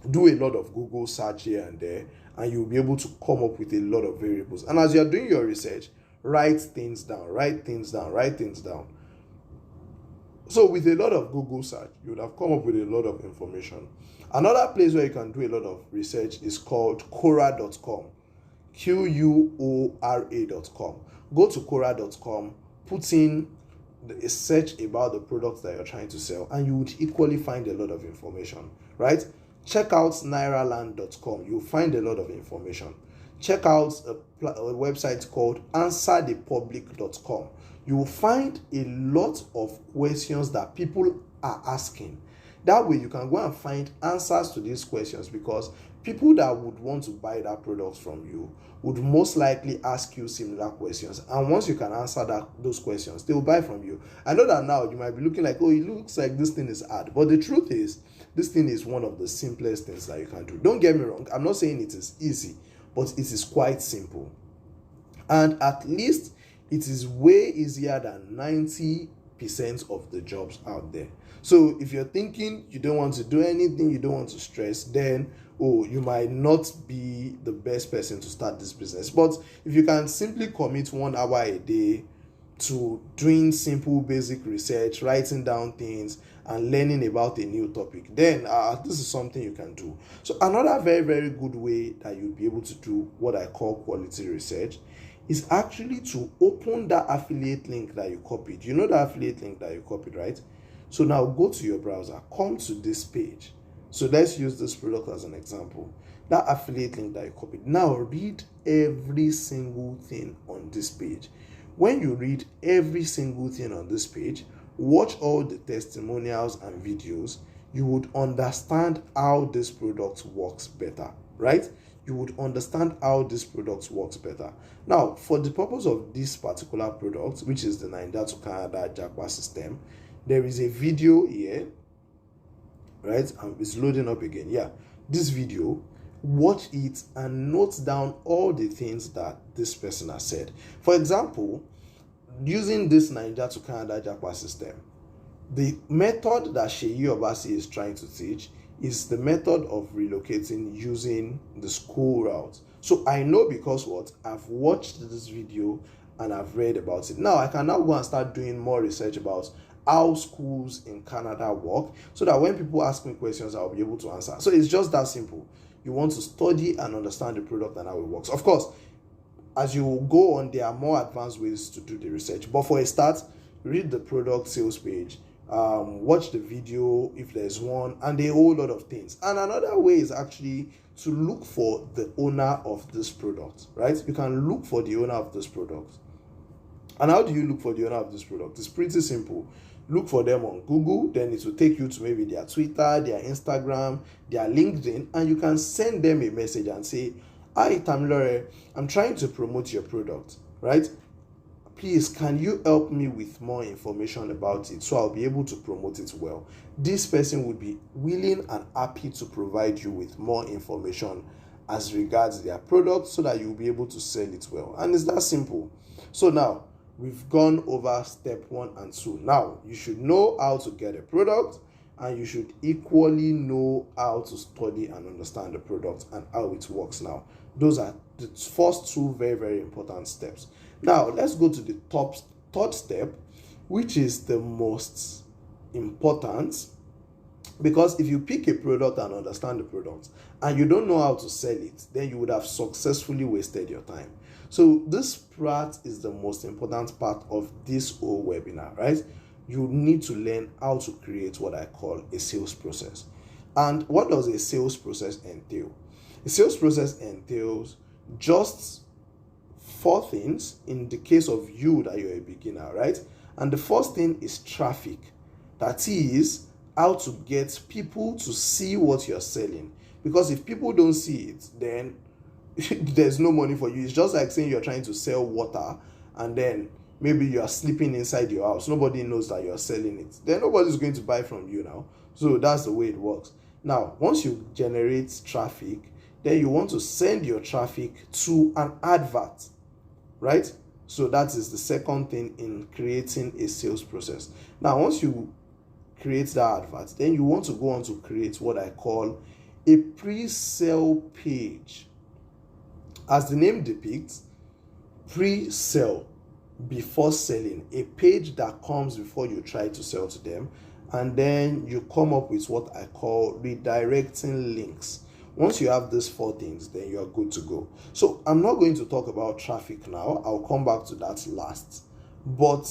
A: Do a lot of Google search here and there, and you'll be able to come up with a lot of variables. And as you're doing your research, write things down. So with a lot of Google search, you would have come up with a lot of information. Another place where you can do a lot of research is called Quora.com. Quora.com. Go to Quora.com, put in a search about the products that you're trying to sell, and you would equally find a lot of information, right? Check out Nairaland.com. You'll find a lot of information. Check out a website called AnswerThePublic.com. You will find a lot of questions that people are asking. That way you can go and find answers to these questions, because people that would want to buy that product from you would most likely ask you similar questions. And once you can answer those questions, they will buy from you. I know that now you might be looking like, it looks like this thing is hard. But the truth is, this thing is one of the simplest things that you can do. Don't get me wrong. I'm not saying it is easy, but it is quite simple. And at least it is way easier than 90 99% of the jobs out there. So if you're thinking you don't want to do anything, you don't want to stress, then you might not be the best person to start this business. But if you can simply commit 1 hour a day to doing simple basic research, writing down things, and learning about a new topic, then this is something you can do. So another very, very good way that you'll be able to do what I call quality research is actually to open that affiliate link that you copied. You know that affiliate link that you copied, right? So now go to your browser, come to this page. So let's use this product as an example. That affiliate link that you copied. Now read every single thing on this page. When you read every single thing on this page, watch all the testimonials and videos, you would understand how this product works better, right? You would understand how this product works better. Now, for the purpose of this particular product, which is the Nigeria to Canada Jaguar system, there is a video here, right? It's loading up again. Yeah, this video, watch it and note down all the things that this person has said. For example, using this Nigeria to Canada Jaguar system, the method that Sheyi Obasi is trying to teach is the method of relocating using the school route. So I know because what? I've watched this video and I've read about it. Now I can now go and start doing more research about how schools in Canada work, so that when people ask me questions, I'll be able to answer. So it's just that simple. You want to study and understand the product and how it works. Of course, as you go on, there are more advanced ways to do the research. But for a start, read the product sales page, watch the video if there's one, and a whole lot of things. And another way is actually to look for the owner of this product, right? You can look for the owner of this product. And how do you look for the owner of this product? It's pretty simple. Look for them on Google, then it will take you to maybe their Twitter, their Instagram, their LinkedIn, and you can send them a message and say, "Hi, Tamilore, I'm trying to promote your product, right? Please, can you help me with more information about it so I'll be able to promote it well?" This person would be willing and happy to provide you with more information as regards their product so that you'll be able to sell it well. And it's that simple. So now, we've gone over step 1 and 2. Now, you should know how to get a product, and you should equally know how to study and understand the product and how it works now. Those are the first 2 very, very important steps. Now, let's go to the third step, which is the most important, because if you pick a product and understand the product and you don't know how to sell it, then you would have successfully wasted your time. So this part is the most important part of this whole webinar, right? You need to learn how to create what I call a sales process. And what does a sales process entail? A sales process entails just 4 things in the case of you that you're a beginner, right? And the first thing is traffic. That is how to get people to see what you're selling. Because if people don't see it, then there's no money for you. It's just like saying you're trying to sell water and then maybe you're sleeping inside your house. Nobody knows that you're selling it. Then nobody's going to buy from you now. So that's the way it works. Now, once you generate traffic, then you want to send your traffic to an advert, right? So that is the second thing in creating a sales process. Now, once you create that advert, then you want to go on to create what I call a pre-sale page. As the name depicts, pre-sale, before selling, a page that comes before you try to sell to them, and then you come up with what I call redirecting links. Once you have these 4 things, then you are good to go. So I'm not going to talk about traffic now. I'll come back to that last. But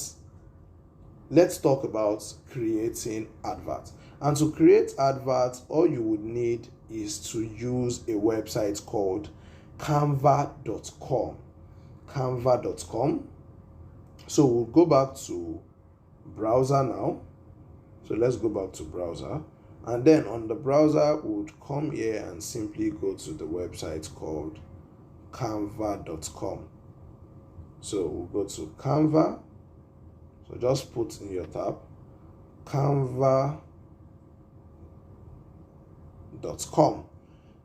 A: let's talk about creating adverts. And to create adverts, all you would need is to use a website called canva.com. Canva.com. So we'll go back to browser now. So let's go back to browser. And then on the browser, we would come here and simply go to the website called canva.com. So we'll go to Canva. So just put in your tab canva.com.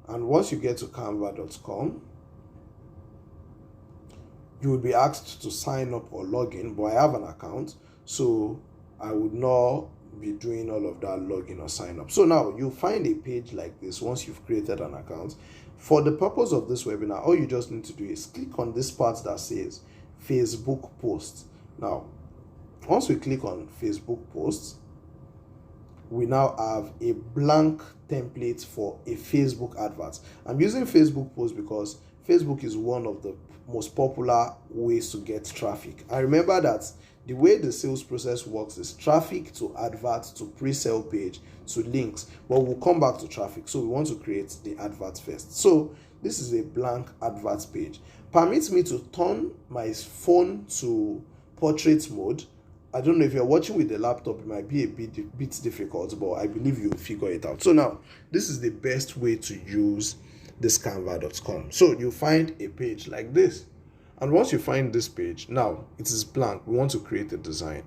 A: And once you get to canva.com, you will be asked to sign up or log in, but I have an account, so I would not be doing all of that login or sign up. So now you find a page like this once you've created an account. For the purpose of this webinar, all you just need to do is click on this part that says Facebook post. Now, once we click on Facebook posts, we now have a blank template for a Facebook advert. I'm using Facebook posts because Facebook is one of the most popular ways to get traffic. And remember that the way the sales process works is traffic to adverts to pre-sale page to links, but we'll come back to traffic. So we want to create the advert first. So this is a blank advert page. Permits me to turn my phone to portrait mode. I don't know if you're watching with the laptop, it might be a bit difficult, but I believe you'll figure it out. So now, this is the best way to use this canva.com. So you find a page like this. And once you find this page, now it is blank. We want to create a design.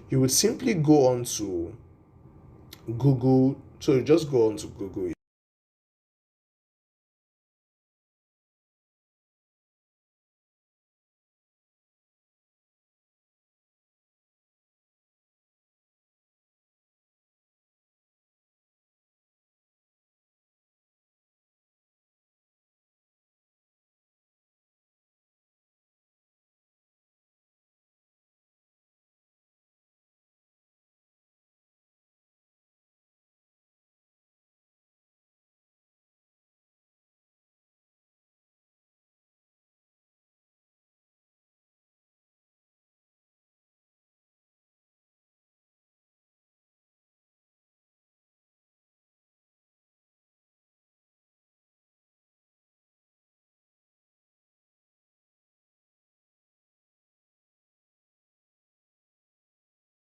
A: You would simply go on to Google. So you just go on to Google.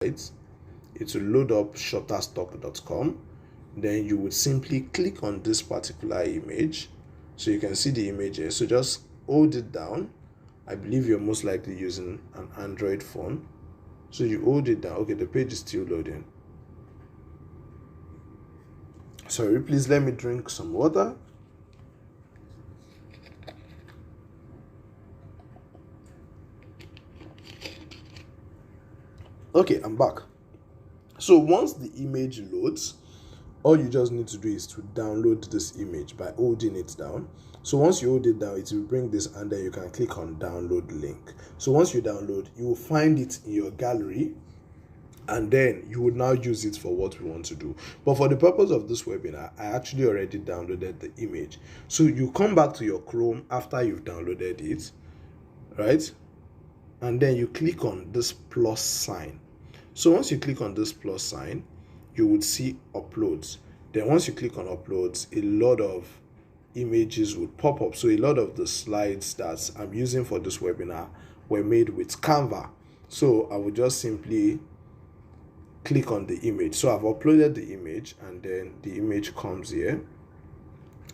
A: It will load up shutterstock.com. Then you would simply click on this particular image. So you can see the image here. So just hold it down. I believe you're most likely using an Android phone. So you hold it down. Okay, the page is still loading. Sorry, please let me drink some water. Okay, I'm back. So once the image loads, all you just need to do is to download this image by holding it down. So once you hold it down, it will bring this, and then you can click on download link. So once you download, you will find it in your gallery, and then you would now use it for what we want to do. But for the purpose of this webinar, I actually already downloaded the image. So you come back to your Chrome after you've downloaded it, right? And then you click on this plus sign. So once you click on this plus sign, you would see uploads. Then once you click on uploads, a lot of images would pop up. So a lot of the slides that I'm using for this webinar were made with Canva. So I would just simply click on the image. So I've uploaded the image, and then the image comes here.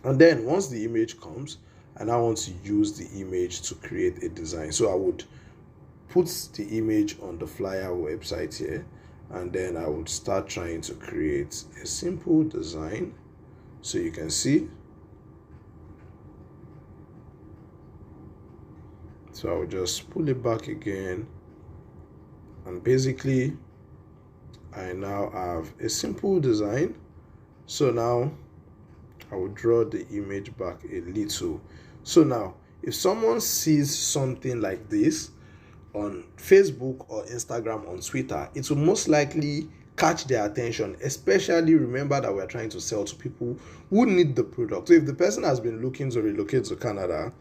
A: And then once the image comes, and I want to use the image to create a design. So I would put the image on the flyer website here, and then I would start trying to create a simple design. So you can see. So I will just pull it back again, and basically I now have a simple design. So now I will draw the image back a little. So now if someone sees something like this on Facebook or Instagram, on Twitter, it will most likely catch their attention. Especially remember that we're trying to sell to people who need the product. So if the person has been looking to relocate to Canada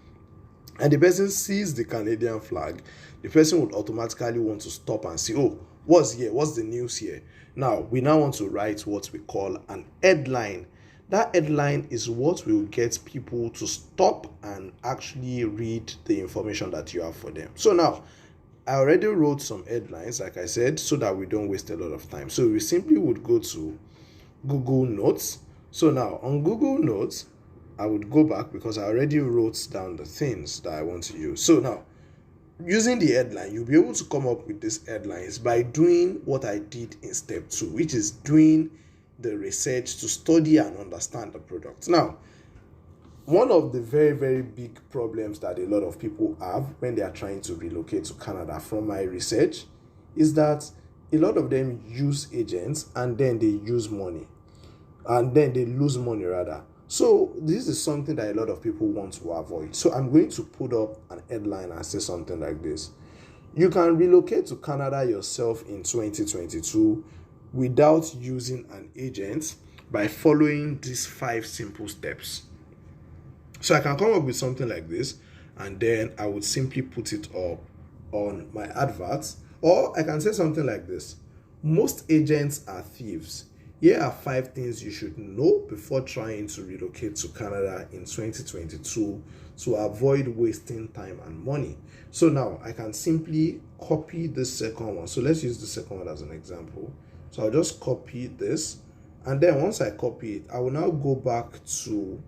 A: and the person sees the Canadian flag, the person would automatically want to stop and see, oh, what's here? What's the news here? Now we want to write what we call an headline. That headline is what will get people to stop and actually read the information that you have for them. So now I already wrote some headlines, like I said, so that we don't waste a lot of time. So we simply would go to Google Notes. So now on Google Notes, I would go back because I already wrote down the things that I want to use. So now, using the headline, you'll be able to come up with these headlines by doing what I did in step 2, which is doing the research to study and understand the product. Now, one of the very, very big problems that a lot of people have when they are trying to relocate to Canada, from my research, is that a lot of them use agents and then they use money, and then they lose money rather. So this is something that a lot of people want to avoid. So I'm going to put up an headline and say something like this: you can relocate to Canada yourself in 2022 without using an agent by following these 5 simple steps. So I can come up with something like this, and then I would simply put it up on my adverts. Or I can say something like this: most agents are thieves. Here are 5 things you should know before trying to relocate to Canada in 2022 to avoid wasting time and money. So now I can simply copy the second one. So let's use the second one as an example. So I'll just copy this, and then once I copy it, I will now go back to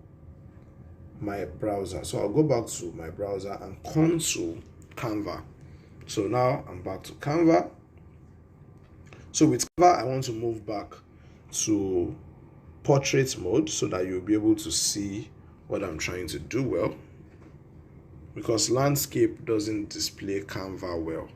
A: my browser. So I'll go back to my browser and come to Canva. So now I'm back to Canva. So with Canva, I want to move back to portrait mode so that you'll be able to see what I'm trying to do well, because landscape doesn't display Canva well,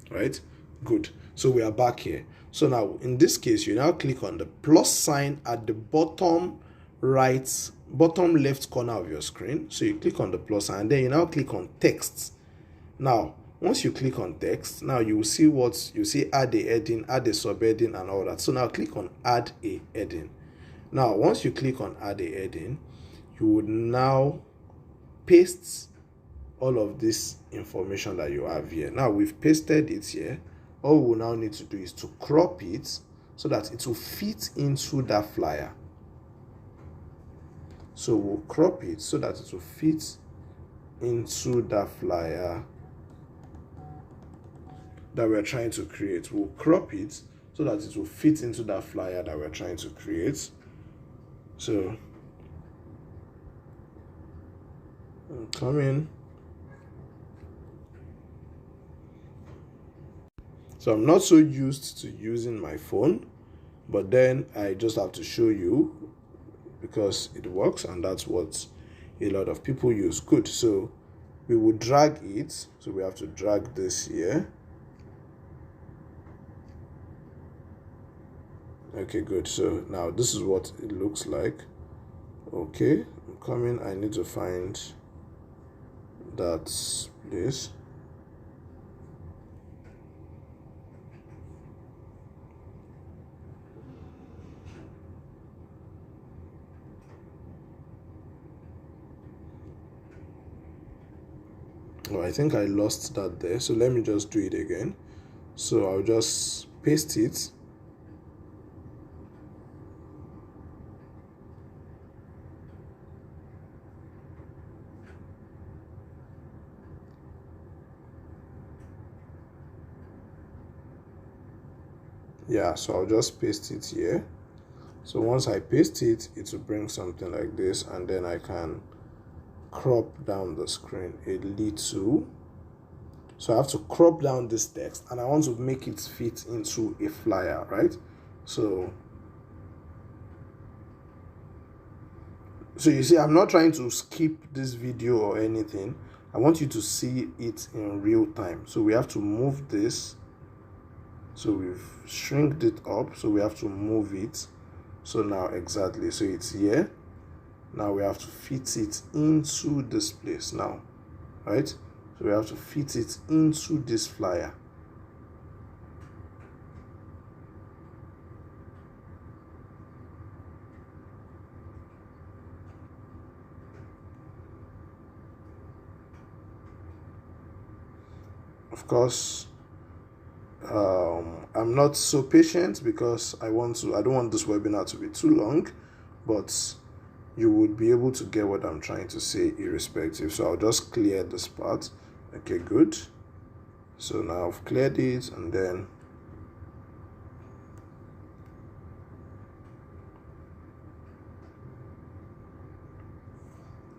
A: right? Good. So we are back here. So now in this case, you now click on the plus sign at the bottom left corner of your screen. So you click on the plus sign, and then you now click on text. Now once you click on text, now you will see add a heading, add a subheading, and all that. So now click on add a heading. Now once you click on add a heading, you would now paste all of this information that you have here. Now we've pasted it here. All we will now need to do is to crop it so that it will fit into that flyer. So we'll crop it so that it will fit into that flyer that we're trying to create. We'll crop it so that it will fit into that flyer that we're trying to create. So I'm coming. So I'm not so used to using my phone, but then I just have to show you because it works, and that's what a lot of people use. Good. So we will drag it. So we have to drag this here. Okay, good. So now this is what it looks like. Okay, I'm coming. I need to find that place. Oh, I think I lost that there. So let me just do it again. So I'll just paste it. Yeah, so I'll just paste it here. So once I paste it, it will bring something like this, and then I can crop down the screen a little. So I have to crop down this text, and I want to make it fit into a flyer, right? So you see, I'm not trying to skip this video or anything. I want you to see it in real time. So we have to move this. So we've shrinked it up, so we have to move it. So now exactly, so it's here. Now we have to fit it into this place now, right? So we have to fit it into this flyer. Of course, I'm not so patient because I don't want this webinar to be too long, but you would be able to get what I'm trying to say irrespective. So I'll just clear this part. Okay, good. So now I've cleared it, and then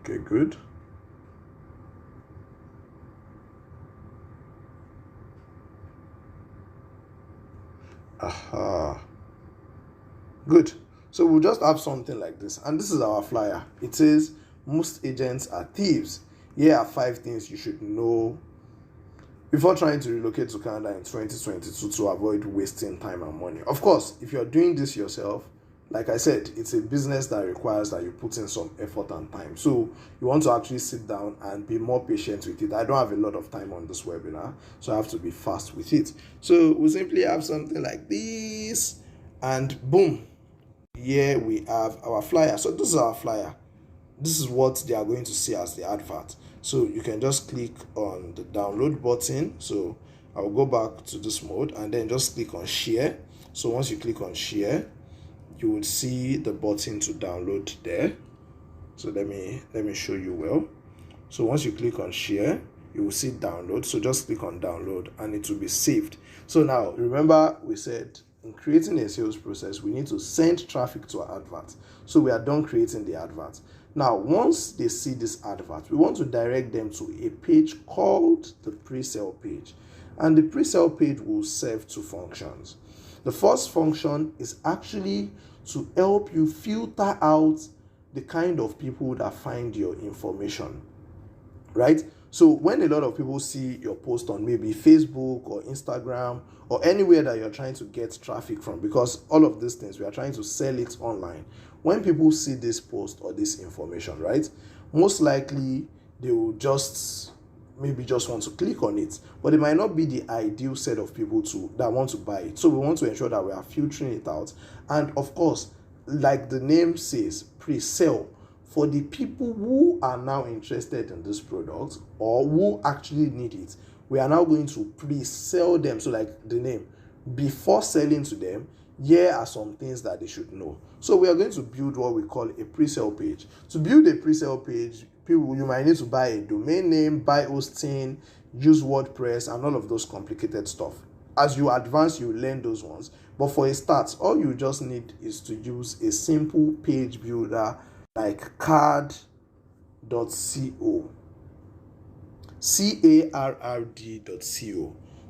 A: okay, good. Aha. Good. So we'll just have something like this, and this is our flyer. It says most agents are thieves. Here are 5 things you should know before trying to relocate to Canada in 2022 to avoid wasting time and money. Of course, if you're doing this yourself, like I said, it's a business that requires that you put in some effort and time. So you want to actually sit down and be more patient with it. I don't have a lot of time on this webinar, so I have to be fast with it. So we simply have something like this, and boom, here we have our flyer. So this is our flyer. This is what they are going to see as the advert. So you can just click on the download button. So I will go back to this mode and then just click on share. So once you click on share, you will see the button to download there. So let me show you well. So once you click on share, you will see download. So just click on download and it will be saved. So now remember, we said in creating a sales process, we need to send traffic to our advert. So we are done creating the advert. Now, once they see this advert, we want to direct them to a page called the Presale Page. And the Presale Page will serve two functions. The first function is actually to help you filter out the kind of people that find your information, right? So when a lot of people see your post on maybe Facebook or Instagram or anywhere that you're trying to get traffic from, because all of these things, we are trying to sell it online. When people see this post or this information, right, most likely they will just want to click on it, but it might not be the ideal set of people that want to buy it. So we want to ensure that we are filtering it out. And of course, like the name says, pre-sale, for the people who are now interested in this product or who actually need it, we are now going to pre-sell them. So like the name, before selling to them, here are some things that they should know. So we are going to build what we call a pre-sale page. To build a pre-sale page, you might need to buy a domain name, buy hosting, use WordPress, and all of those complicated stuff. As you advance, you learn those ones. But for a start, all you just need is to use a simple page builder like card.co. CARRD.co.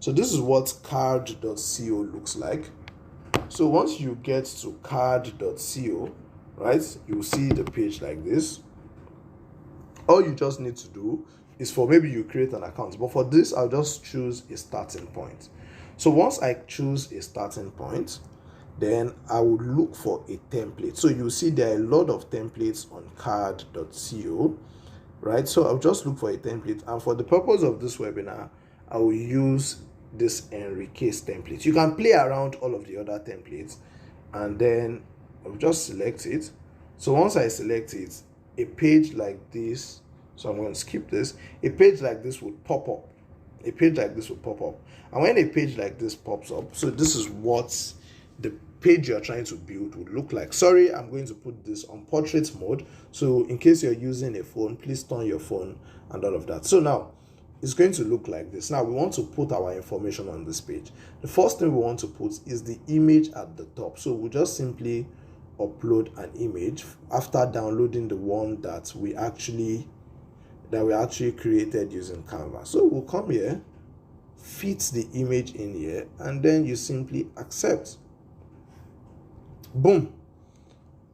A: So this is what card.co looks like. So once you get to card.co, right, you'll see the page like this. All you just need to do is for maybe you create an account, but for this I'll just choose a starting point. So once I choose a starting point, then I would look for a template. So you'll see there are a lot of templates on card.co, right? So I'll just look for a template, and for the purpose of this webinar, I will use this Enrique's template. You can play around all of the other templates, and then I'll just select it. So once I select it, a page like this, so I'm going to skip this, a page like this would pop up. A page like this will pop up. And when a page like this pops up, so this is what the page you're trying to build would look like. Sorry, I'm going to put this on portrait mode. So in case you're using a phone, please turn your phone and all of that. So now it's going to look like this. Now we want to put our information on this page. The first thing we want to put is the image at the top. So we'll just simply upload an image after downloading the one that we actually created using Canva. So we'll come here, fit the image in here, and then you simply accept. Boom,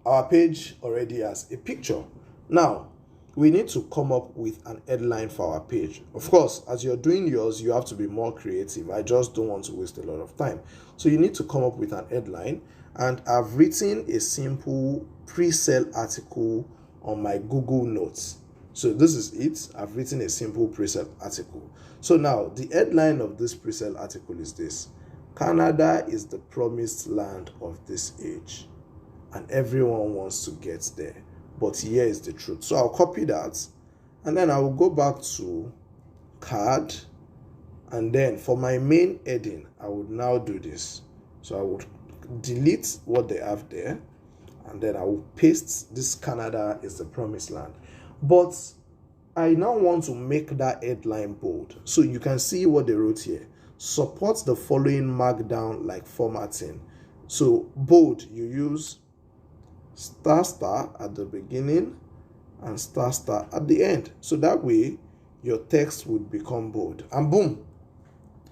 A: our page already has a picture. Now we need to come up with an headline for our page. Of course, as you're doing yours, you have to be more creative. I just don't want to waste a lot of time. So you need to come up with an headline, and I've written a simple pre-sale article on my Google Notes. So this is it. I've written a simple pre-sale article. So now the headline of this pre-sale article is this: Canada is the promised land of this age, and everyone wants to get there. But here is the truth. So I'll copy that, and then I will go back to card, and then for my main heading, I would now do this. So I would delete what they have there, and then I will paste this: Canada is the promised land. But I now want to make that headline bold. So you can see what they wrote here: supports the following markdown like formatting. So bold, you use * at the beginning and * at the end. So that way your text would become bold. And boom,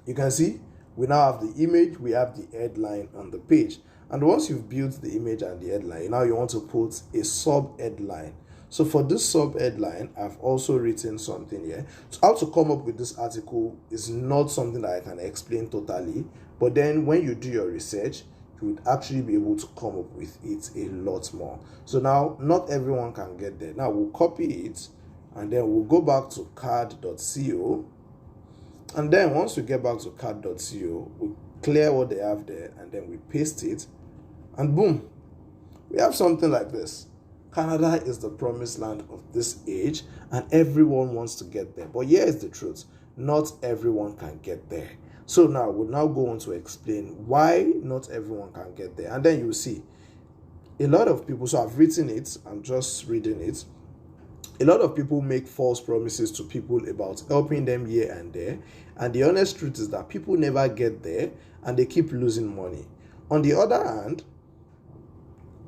A: you can see we now have the image, we have the headline on the page. And once you've built the image and the headline, now you want to put a sub headline. So for this sub headline, I've also written something here. So how to come up with this article is not something that I can explain totally, but then when you do your research, you would actually be able to come up with it a lot more. So now, not everyone can get there. Now we'll copy it, and then we'll go back to card.co. And then once we get back to card.co, we clear what they have there, and then we paste it, and boom, we have something like this. Canada is the promised land of this age, and everyone wants to get there. But here is the truth: not everyone can get there. So now we'll now go on to explain why not everyone can get there. And then you'll see a lot of people, so I've written it, I'm just reading it. A lot of people make false promises to people about helping them here and there. And the honest truth is that people never get there and they keep losing money. On the other hand,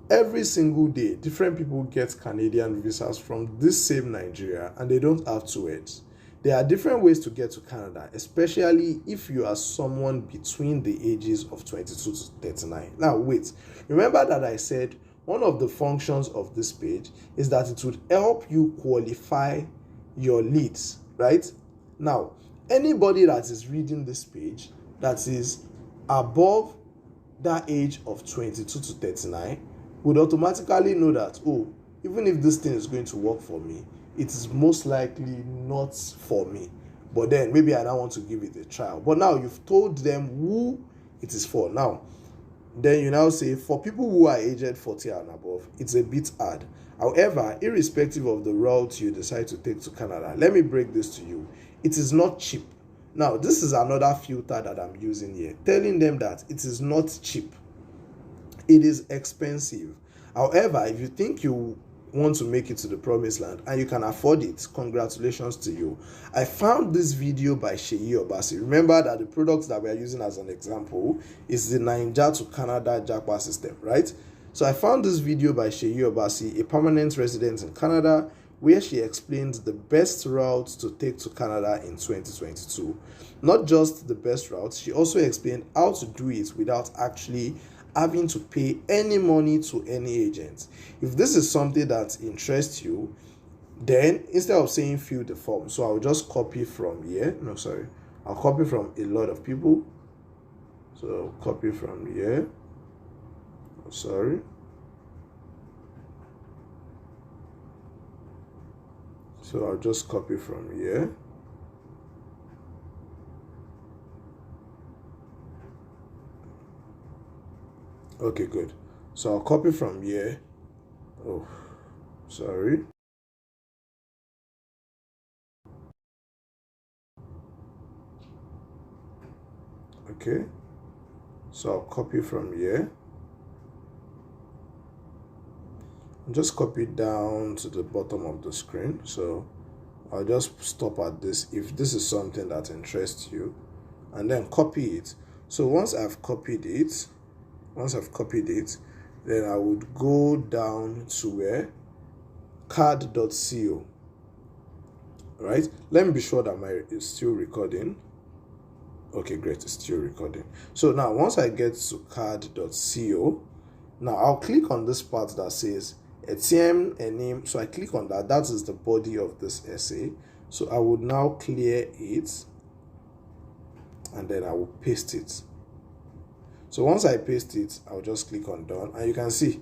A: every single day, different people get Canadian visas from this same Nigeria and they don't have two heads. There are different ways to get to Canada, especially if you are someone between the ages of 22 to 39. Now, wait. Remember that I said one of the functions of this page is that it would help you qualify your leads, right? Now, anybody that is reading this page that is above that age of 22 to 39 would automatically know that, oh, even if this thing is going to work for me, it is most likely not for me. But then maybe I don't want to give it a trial. But now you've told them who it is for. Now, then you now say, for people who are aged 40 and above, it's a bit hard. However, irrespective of the route you decide to take to Canada, let me break this to you. It is not cheap. Now, this is another filter that I'm using here, telling them that it is not cheap. It is expensive. However, if you think you want to make it to the promised land and you can afford it, congratulations to you. I found this video by Seyi Obasi. Remember that the product that we are using as an example is the Naija to Canada Jackpot system, right? So I found this video by Seyi Obasi, a permanent resident in Canada, where she explained the best routes to take to Canada in 2022. Not just the best routes, she also explained how to do it without actually having to pay any money to any agent. If this is something that interests you, then instead of saying fill the form, so I'll just copy from here. I'll copy from a lot of people. So copy from here. So I'll just copy from here. Okay, good. So I'll copy from here. Oh, sorry. Okay. So I'll copy from here. Just copy down to the bottom of the screen. So I'll just stop at this if this is something that interests you, and then copy it. So once I've copied it, then I would go down to where card.co. Right? Let me be sure that it's still recording. Okay, great, it's still recording. So now once I get to card.co, now I'll click on this part that says ATM and name. So I click on that. That is the body of this essay. So I would now clear it and then I will paste it. So once I paste it, I'll just click on done, and you can see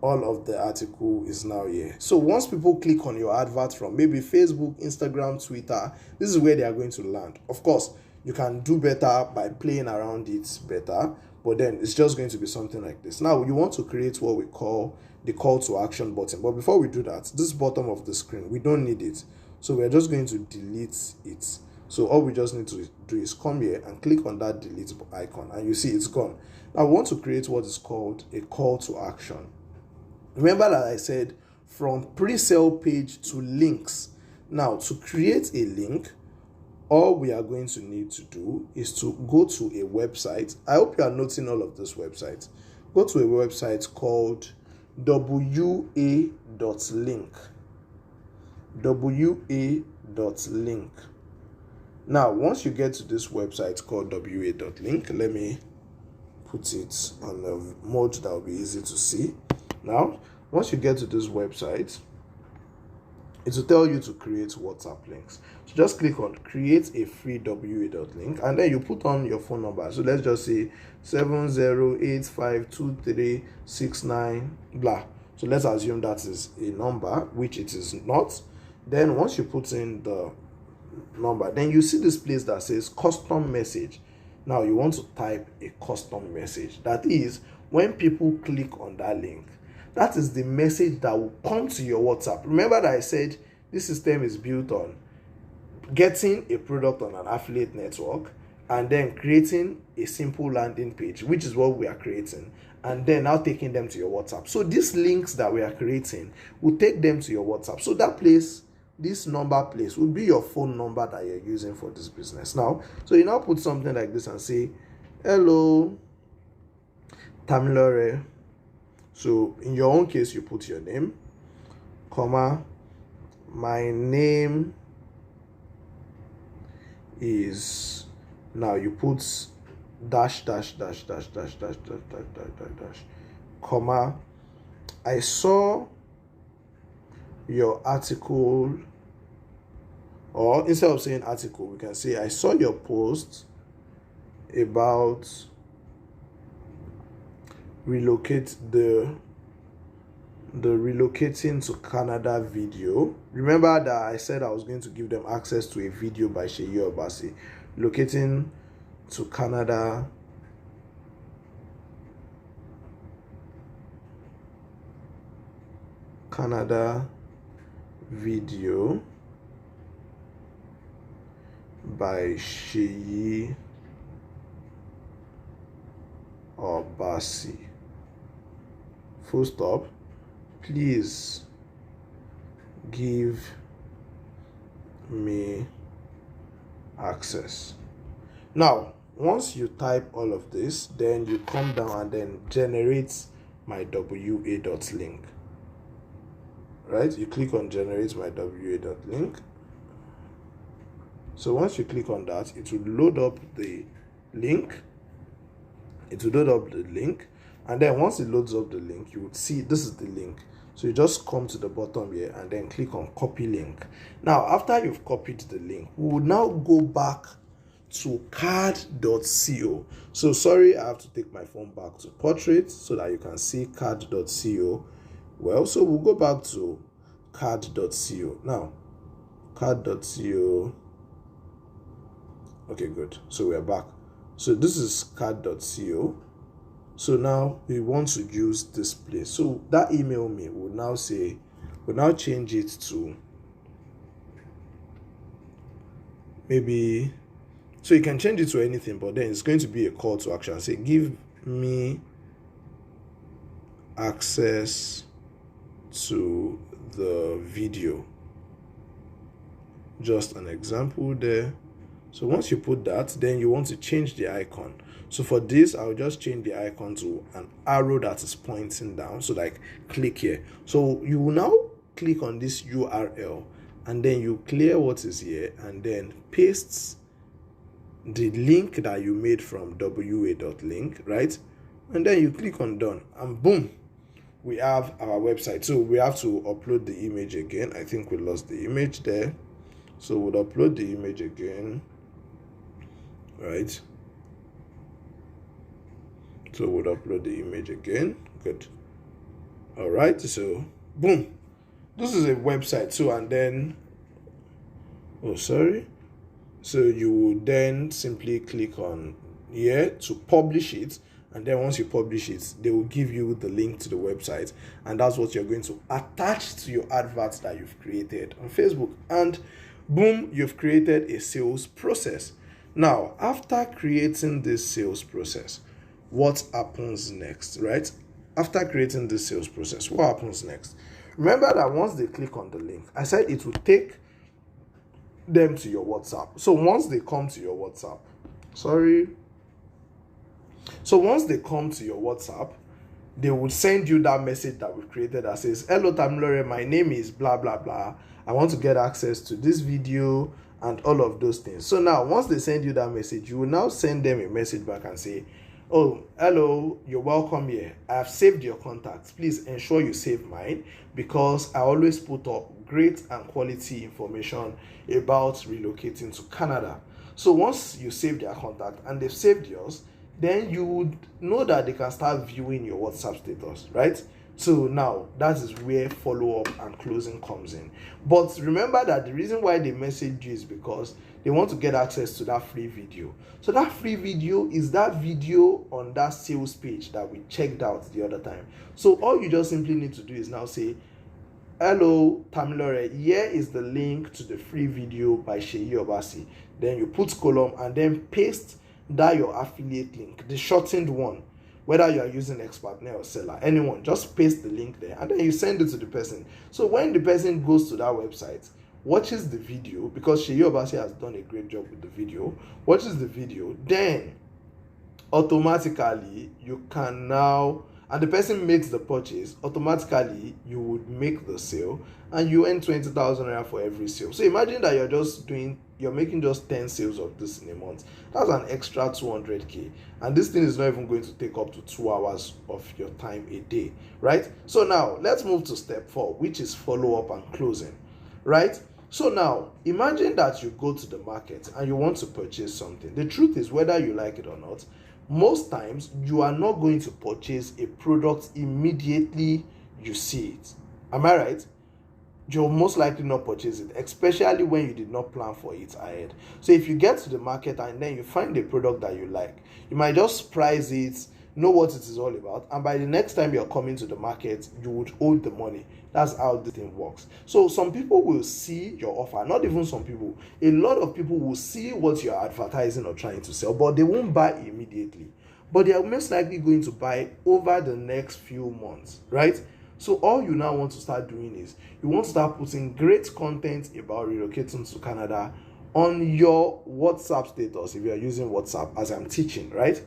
A: all of the article is now here. So once people click on your advert from maybe Facebook, Instagram, Twitter, this is where they are going to land. Of course, you can do better by playing around it better, but then it's just going to be something like this. Now you want to create what we call the call to action button. But before we do that, this bottom of the screen, we don't need it. So we're just going to delete it. So all we just need to do is come here and click on that delete icon, and you see it's gone. Now we want to create what is called a call to action. Remember that I said from Presale Page to links. Now to create a link, all we are going to need to do is to go to a website. I hope you are noting all of this website. Go to a website called wa.link. wa.link. Now, once you get to this website called wa.link, let me put it on a mode that will be easy to see. Now, once you get to this website, it will tell you to create WhatsApp links. So just click on create a free WA.link, and then you put on your phone number. So let's just say 70852369 blah. So let's assume that is a number, which it is not. Then once you put in the number, then you see this place that says custom message. Now you want to type a custom message. That is, when people click on that link, that is the message that will come to your WhatsApp. Remember that I said this system is built on getting a product on an affiliate network and then creating a simple landing page, which is what we are creating, and then now taking them to your WhatsApp. So these links that we are creating will take them to your WhatsApp. So that place, this number place, will be your phone number that you're using for this business. Now, so you now put something like this and say, hello, Tamilore. So in your own case, you put your name, comma, my name is, now you put dash, comma, I saw your article, or instead of saying article, we can say I saw your post about relocating to Canada video. Remember that I said I was going to give them access to a video by Sheyi Obasi. Relocating to Canada video by Sheyi Obasi. Full stop. Please give me access. Now, once you type all of this, then you come down and then generate my WA.link. Right? You click on generate my WA.link. So once you click on that, it will load up the link. And then once it loads up the link, you would see this is the link. So you just come to the bottom here and then click on copy link. Now, after you've copied the link, we will now go back to card.co. So sorry, I have to take my phone back to portrait so that you can see card.co. Well, so we'll go back to card.co. Now, card.co. Okay, good. So we're back. So this is card.co. So now we want to use this place. So that email me will now say, we'll now change it to maybe, so you can change it to anything, but then it's going to be a call to action. Say, give me access to the video. Just an example there. So once you put that, then you want to change the icon. So for this, I'll just change the icon to an arrow that is pointing down. So like click here. So you will now click on this URL and then you clear what is here and then paste the link that you made from wa.link, right? And then you click on done and boom, we have our website. So we have to upload the image again. I think we lost the image there. So we'll upload the image again, right? So we'll upload the image again. Good. All right. So boom, this is a website. So and then, oh sorry. So you will then simply click on here to publish it. And then once you publish it, they will give you the link to the website. And that's what you're going to attach to your adverts that you've created on Facebook. And boom, you've created a sales process. Now, after creating this sales process, what happens next, right? After creating this sales process, what happens next? Remember that once they click on the link, I said it will take them to your WhatsApp. So once they come to your WhatsApp, So once they come to your WhatsApp, they will send you that message that we've created that says, hello Tamilore, my name is blah, blah, blah. I want to get access to this video and all of those things. So now, once they send you that message, you will now send them a message back and say, Oh, hello, you're welcome here. I have saved your contacts. Please ensure you save mine because I always put up great and quality information about relocating to Canada. So once you save their contact and they've saved yours, then you would know that they can start viewing your WhatsApp status, right? So now that is where follow-up and closing comes in. But remember that the reason why they message you is because they want to get access to that free video. So that free video is that video on that sales page that we checked out the other time. So all you just simply need to do is now say, hello Tamilore, here is the link to the free video by Seyi Obasi. Then you put column and then paste that your affiliate link, the shortened one. Whether you are using Expertnet or Seller, anyone, just paste the link there and then you send it to the person. So when the person goes to that website, watches the video, because Seyi Obasi has done a great job with the video, watches the video, then automatically you can now, and the person makes the purchase, automatically you would make the sale and you earn 20,000 naira for every sale. So imagine that you're making just 10 sales of this in a month. That's an extra 200k, and this thing is not even going to take up to 2 hours of your time a day, right? So now let's move to step 4, which is follow up and closing, right? So now imagine that you go to the market and you want to purchase something. The truth is, whether you like it or not, most times you are not going to purchase a product immediately you see it. Am I right? You'll most likely not purchase it, especially when you did not plan for it ahead. So if you get to the market and then you find a product that you like, you might just price it, know what it is all about, and by the next time you're coming to the market, you would owe the money. That's how the thing works. So some people will see your offer, not even some people, a lot of people will see what you're advertising or trying to sell, but they won't buy immediately. But they are most likely going to buy over the next few months, right? So all you now want to start doing is you want to start putting great content about relocating to Canada on your WhatsApp status if you are using WhatsApp, as I'm teaching, right?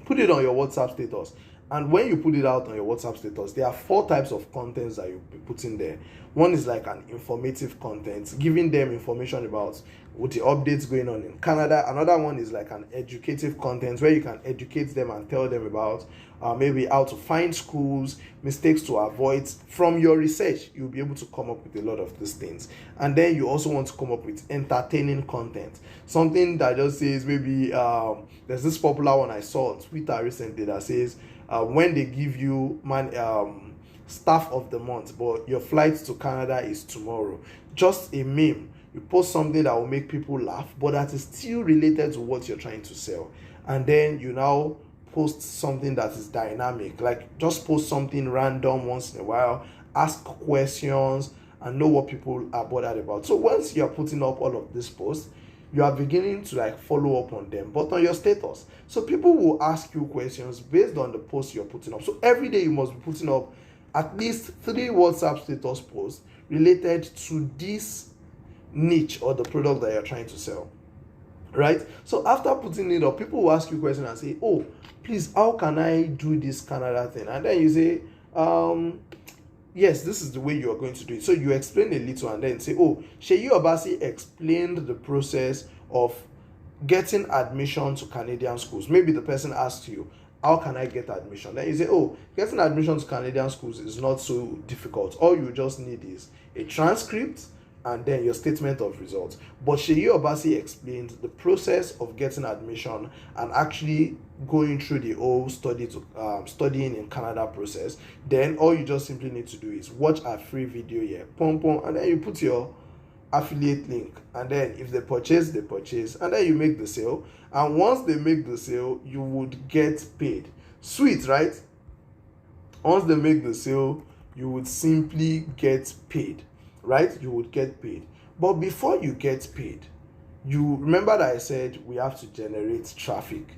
A: Put it on your WhatsApp status. And when you put it out on your WhatsApp status, there are 4 types of contents that you put in there. One is like an informative content, giving them information about what the updates going on in Canada. Another one is like an educative content where you can educate them and tell them about maybe how to find schools, mistakes to avoid. From your research, you'll be able to come up with a lot of these things. And then you also want to come up with entertaining content, something that just says maybe there's this popular one I saw on Twitter recently that says when they give you staff of the month, but your flight to Canada is tomorrow. Just a meme. You post something that will make people laugh, but that is still related to what you're trying to sell. And then you now post something that is dynamic, like just post something random once in a while, ask questions, and know what people are bothered about. So once you're putting up all of these posts, you are beginning to like follow up on them, but on your status. So people will ask you questions based on the posts you're putting up. So every day you must be putting up at least 3 WhatsApp status posts related to this niche or the product that you're trying to sell, right? So after putting it up, people will ask you questions and say, oh, please, how can I do this Canada thing? And then you say, yes, this is the way you are going to do it. So you explain a little and then say, oh, Seyi Obasi explained the process of getting admission to Canadian schools. Maybe the person asks you, how can I get admission? Then you say, oh, getting admission to Canadian schools is not so difficult. All you just need is a transcript and then your statement of results. But Seyi Obasi explained the process of getting admission and actually going through the whole studying in Canada process. Then all you just simply need to do is watch a free video here, and then you put your affiliate link, and then if they purchase, and then you make the sale. And once they make the sale, you would get paid. Sweet, right? Once they make the sale, you would simply get paid, right? You would get paid. But before you get paid, you remember that I said we have to generate traffic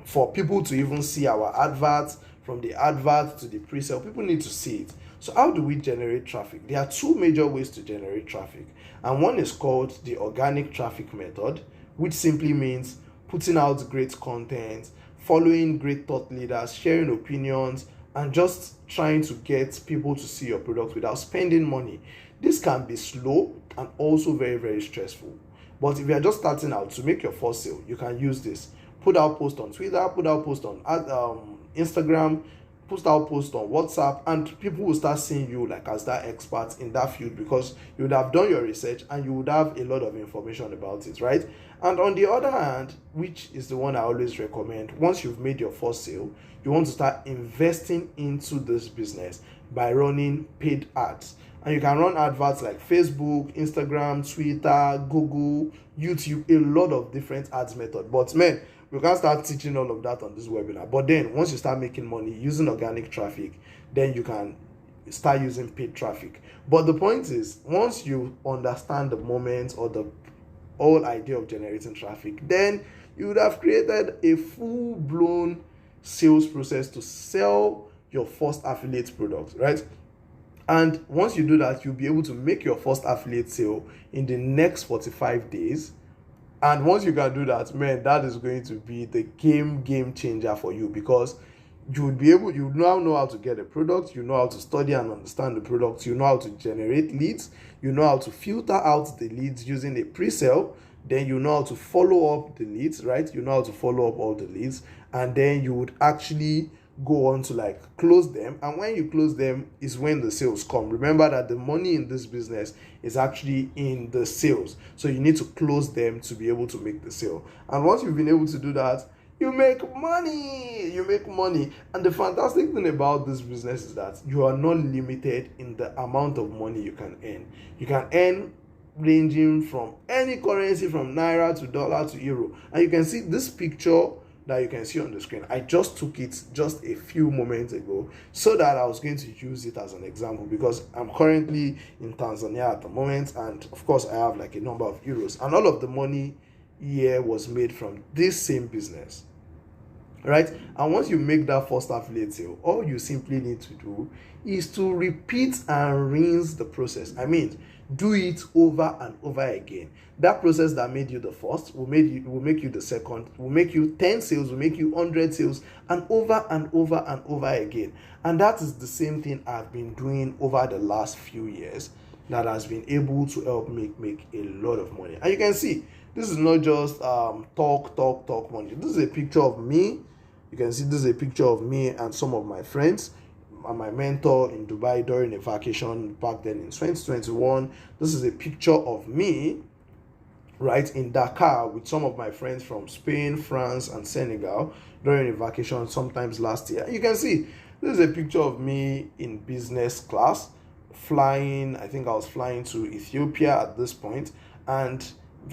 A: for people to even see our adverts. From the advert to the pre-sale, people need to see it. So how do we generate traffic? There are 2 major ways to generate traffic, and one is called the organic traffic method, which simply means putting out great content, following great thought leaders, sharing opinions, and just trying to get people to see your product without spending money. This can be slow and also very, very stressful. But if you are just starting out, to make your first sale, you can use this. put out posts on Twitter, put out posts on Instagram, post out posts on WhatsApp, and people will start seeing you like as that expert in that field because you would have done your research and you would have a lot of information about it, right? And on the other hand, which is the one I always recommend, once you've made your first sale, you want to start investing into this business by running paid ads. And you can run adverts like Facebook, Instagram, Twitter, Google, YouTube, a lot of different ads methods. But man, we can't start teaching all of that on this webinar. But then once you start making money using organic traffic, then you can start using paid traffic. But the point is, once you understand the moment or the whole idea of generating traffic, then you would have created a full-blown sales process to sell your first affiliate product, right? And once you do that, you'll be able to make your first affiliate sale in the next 45 days. And once you can do that, man, that is going to be the game changer for you, because you now know how to get a product, you know how to study and understand the product, you know how to generate leads, you know how to filter out the leads using a pre-sale, then you know how to follow up the leads, right? You know how to follow up all the leads, and then you would actually go on to like close them. And when you close them is when the sales come. Remember that the money in this business is actually in the sales, so you need to close them to be able to make the sale. And once you've been able to do that, you make money. And the fantastic thing about this business is that you are not limited in the amount of money you can earn. You can earn ranging from any currency, from naira to dollar to euro. And you can see this picture that you can see on the screen. I just took it just a few moments ago so that I was going to use it as an example, because I'm currently in Tanzania at the moment, and of course I have like a number of euros, and all of the money here was made from this same business, right? And once you make that first affiliate sale, all you simply need to do is to repeat and rinse the process. I mean, do it over and over again. That process that made you the first will make you the second, will make you 10 sales, will make you 100 sales, and over and over and over again. And that is the same thing I've been doing over the last few years that has been able to help me make a lot of money. And you can see, this is not just talk money. This is a picture of me. You can see this is a picture of me and some of my friends and my mentor in Dubai during a vacation back then in 2021. This is a picture of me, right, in Dakar with some of my friends from Spain, France, and Senegal during a vacation sometimes last year. You can see this is a picture of me in business class flying. I think I was flying to Ethiopia at this point, and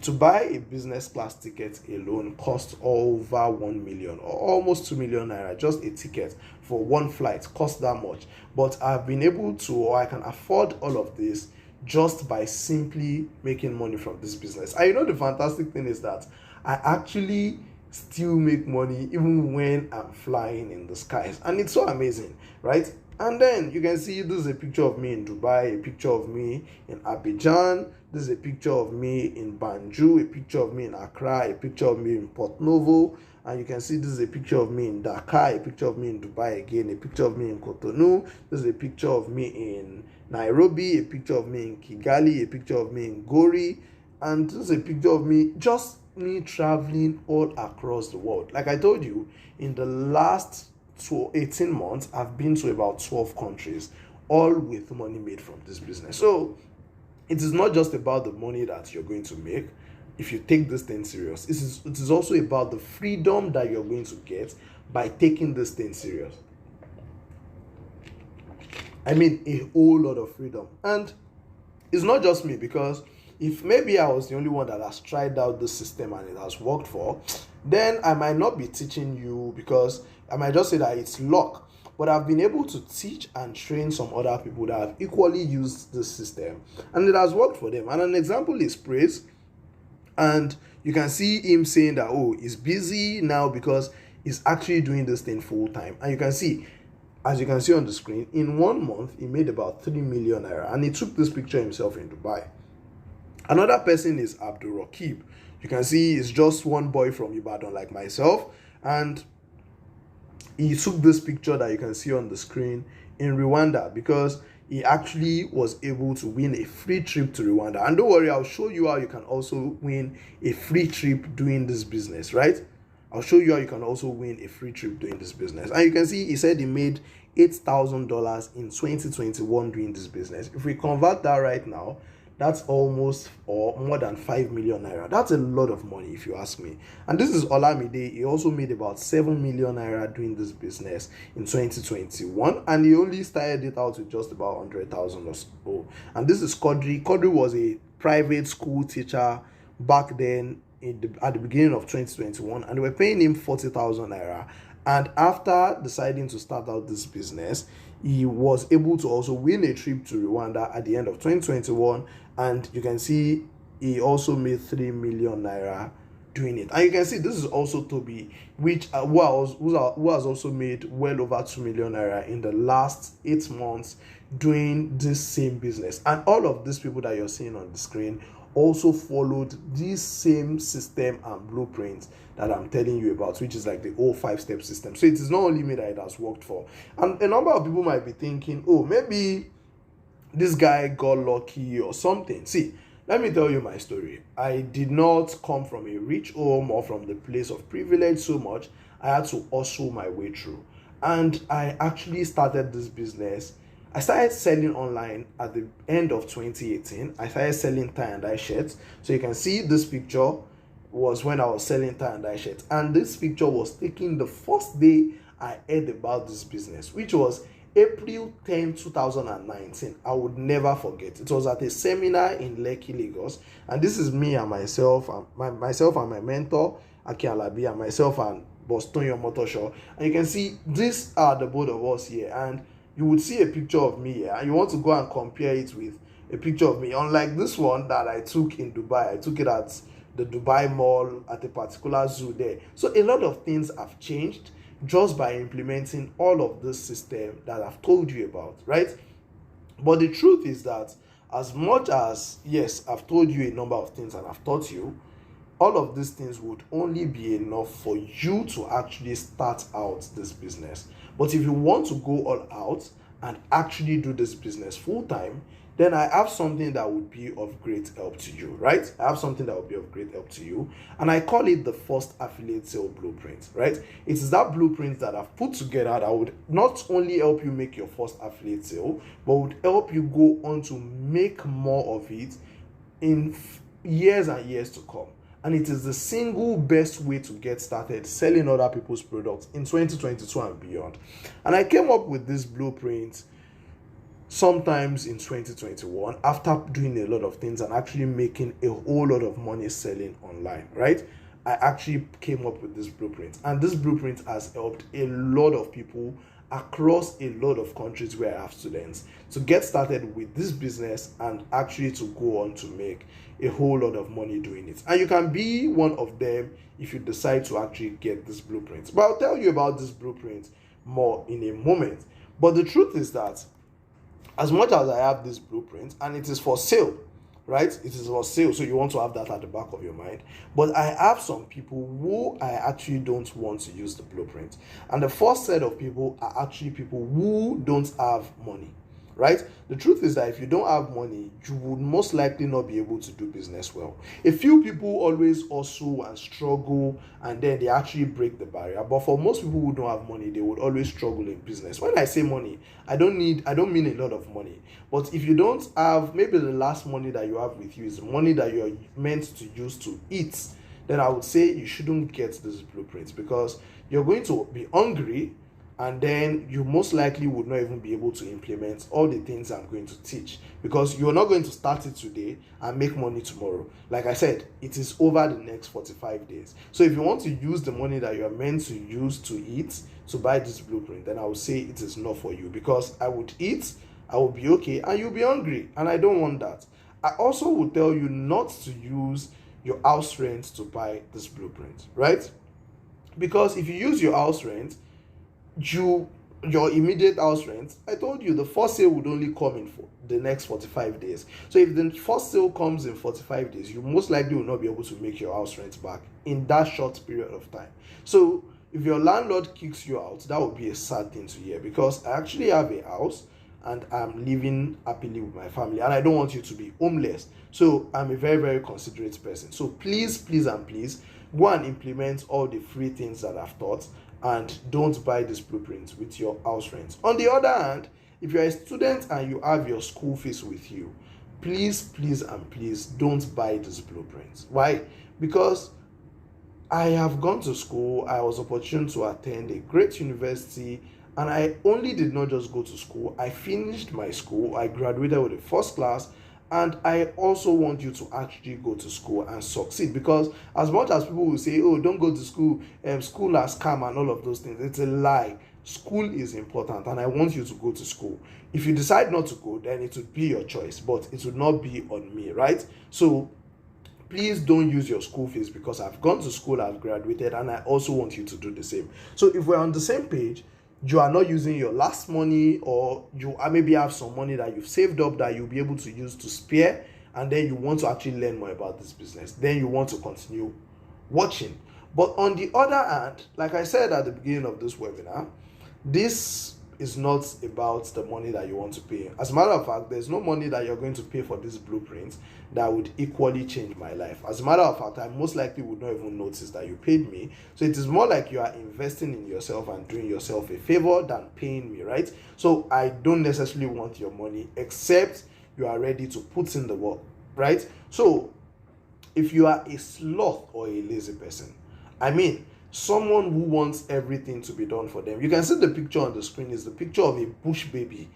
A: to buy a business class ticket alone costs over 1 million or almost 2 million naira. Just a ticket for one flight costs that much. But I've been able to, or I can afford all of this just by simply making money from this business. And you know, the fantastic thing is that I actually still make money even when I'm flying in the skies, and it's so amazing, right? And then you can see this is a picture of me in Dubai, a picture of me in Abidjan, this is a picture of me in Banjul, a picture of me in Accra, a picture of me in Port Novo, and you can see this is a picture of me in Dakar, a picture of me in Dubai again, a picture of me in Cotonou, this is a picture of me in Nairobi, a picture of me in Kigali, a picture of me in Gori, and this is a picture of me, just me traveling all across the world. Like I told you, in the last 18 months, I've been to about 12 countries, all with money made from this business. So it is not just about the money that you're going to make if you take this thing serious. It is also about the freedom that you're going to get by taking this thing serious. I mean, a whole lot of freedom. And it's not just me, because if maybe I was the only one that has tried out this system and it has worked for, then I might not be teaching you, because I might just say that it's luck. But I've been able to teach and train some other people that have equally used this system, and it has worked for them. And an example is Praise. And you can see him saying that, oh, he's busy now because he's actually doing this thing full time. And you can see, as you can see on the screen, in 1 month, he made about 3 million naira. And he took this picture himself in Dubai. Another person is Abdul Rakib. You can see he's just one boy from Ibadan like myself. And he took this picture that you can see on the screen in Rwanda, because he actually was able to win a free trip to Rwanda. And don't worry, I'll show you how you can also win a free trip doing this business, right? I'll show you how you can also win a free trip doing this business. And you can see he said he made $8,000 in 2021 doing this business. If we convert that right now, that's almost or more than 5 million naira. That's a lot of money if you ask me. And this is Olamide. He also made about 7 million naira doing this business in 2021, and he only started it out with just about 100,000 or so. And this is Quadri. Quadri was a private school teacher back then at the beginning of 2021, and they were paying him 40,000 naira. And after deciding to start out this business, he was able to also win a trip to Rwanda at the end of 2021, and you can see he also made 3 million naira doing it. And you can see this is also Toby, which who has also made well over 2 million naira in the last 8 months doing this same business. And all of these people that you're seeing on the screen also followed this same system and blueprint that I'm telling you about, which is like the whole 5-step system. So it is not only me that it has worked for. And a number of people might be thinking, oh, maybe this guy got lucky or something. See, let me tell you my story. I did not come from a rich home or from the place of privilege so much. I had to hustle my way through. And I actually started this business. I started selling online at the end of 2018. I started selling tie and dye shirts. So you can see this picture was when I was selling tie and dye shirts. And this picture was taken the first day I heard about this business, which was April 10, 2019. I would never forget. It was at a seminar in Lekki, Lagos. And this is me and myself and my mentor, Aki Alabi, and myself and Bostonio Motosho. And you can see these are the both of us here. And you would see a picture of me here, and you want to go and compare it with a picture of me. Unlike this one that I took in Dubai, I took it at the Dubai Mall at a particular zoo there. So a lot of things have changed just by implementing all of this system that I've told you about, right? But the truth is that as much as, yes, I've told you a number of things and I've taught you, all of these things would only be enough for you to actually start out this business. But if you want to go all out and actually do this business full time, then I have something that would be of great help to you, right? I have something that would be of great help to you, and I call it the first affiliate sale blueprint, right? It is that blueprint that I've put together that would not only help you make your first affiliate sale, but would help you go on to make more of it in years and years to come. And it is the single best way to get started selling other people's products in 2022 and beyond. And I came up with this blueprint sometimes in 2021 after doing a lot of things and actually making a whole lot of money selling online, right? I actually came up with this blueprint, and this blueprint has helped a lot of people across a lot of countries where I have students to get started with this business and actually to go on to make a whole lot of money doing it. And you can be one of them if you decide to actually get this blueprint. But I'll tell you about this blueprint more in a moment. But the truth is that as much as I have this blueprint, and it is for sale, right? It is for sale, so you want to have that at the back of your mind. But I have some people who I actually don't want to use the blueprint. And the first set of people are actually people who don't have money, right? The truth is that if you don't have money, you would most likely not be able to do business well. A few people always hustle and struggle, and then they actually break the barrier. But for most people who don't have money, they would always struggle in business. When I say money, I don't mean a lot of money. But if you don't have, maybe the last money that you have with you is money that you're meant to use to eat, then I would say you shouldn't get this blueprint, because you're going to be hungry, and then you most likely would not even be able to implement all the things I'm going to teach, because you're not going to start it today and make money tomorrow. Like I said, it is over the next 45 days. So if you want to use the money that you're meant to use to eat to buy this blueprint, then I would say it is not for you, because I would eat, I will be okay, and you'll be hungry, and I don't want that. I also would tell you not to use your house rent to buy this blueprint, right? Because if you use your house rent, your immediate house rent, I told you the first sale would only come in for the next 45 days. So if the first sale comes in 45 days, you most likely will not be able to make your house rent back in that short period of time. So if your landlord kicks you out, that would be a sad thing to hear, because I actually have a house and I'm living happily with my family, and I don't want you to be homeless. So I'm a very, very considerate person. So please, please, and please, Go and implement all the free things that I've taught, and don't buy this blueprint with your house rent. On the other hand, if you're a student and you have your school fees with you, please and please don't buy this blueprint. Why? Because I have gone to school, I was opportune to attend a great university, and I only did not just go to school, I finished my school, I graduated with a first class, and I also want you to actually go to school and succeed. Because as much as people will say, oh, don't go to school, school has come and all of those things, it's a lie. School is important, and I want you to go to school. If you decide not to go, then it would be your choice, but it would not be on me, right? So please don't use your school fees, because I've gone to school, I've graduated, and I also want you to do the same. So if we're on the same page, you are not using your last money, or you maybe have some money that you've saved up that you'll be able to use to spare, and then you want to actually learn more about this business, then you want to continue watching. But on the other hand, like I said at the beginning of this webinar, this is not about the money that you want to pay. As a matter of fact, there's no money that you're going to pay for this blueprint that would equally change my life. As a matter of fact, I most likely would not even notice that you paid me. So it is more like you are investing in yourself and doing yourself a favor than paying me, right? So I don't necessarily want your money, except you are ready to put in the work, right? So if you are a sloth or a lazy person, someone who wants everything to be done for them. You can see the picture on the screen is the picture of a bush baby.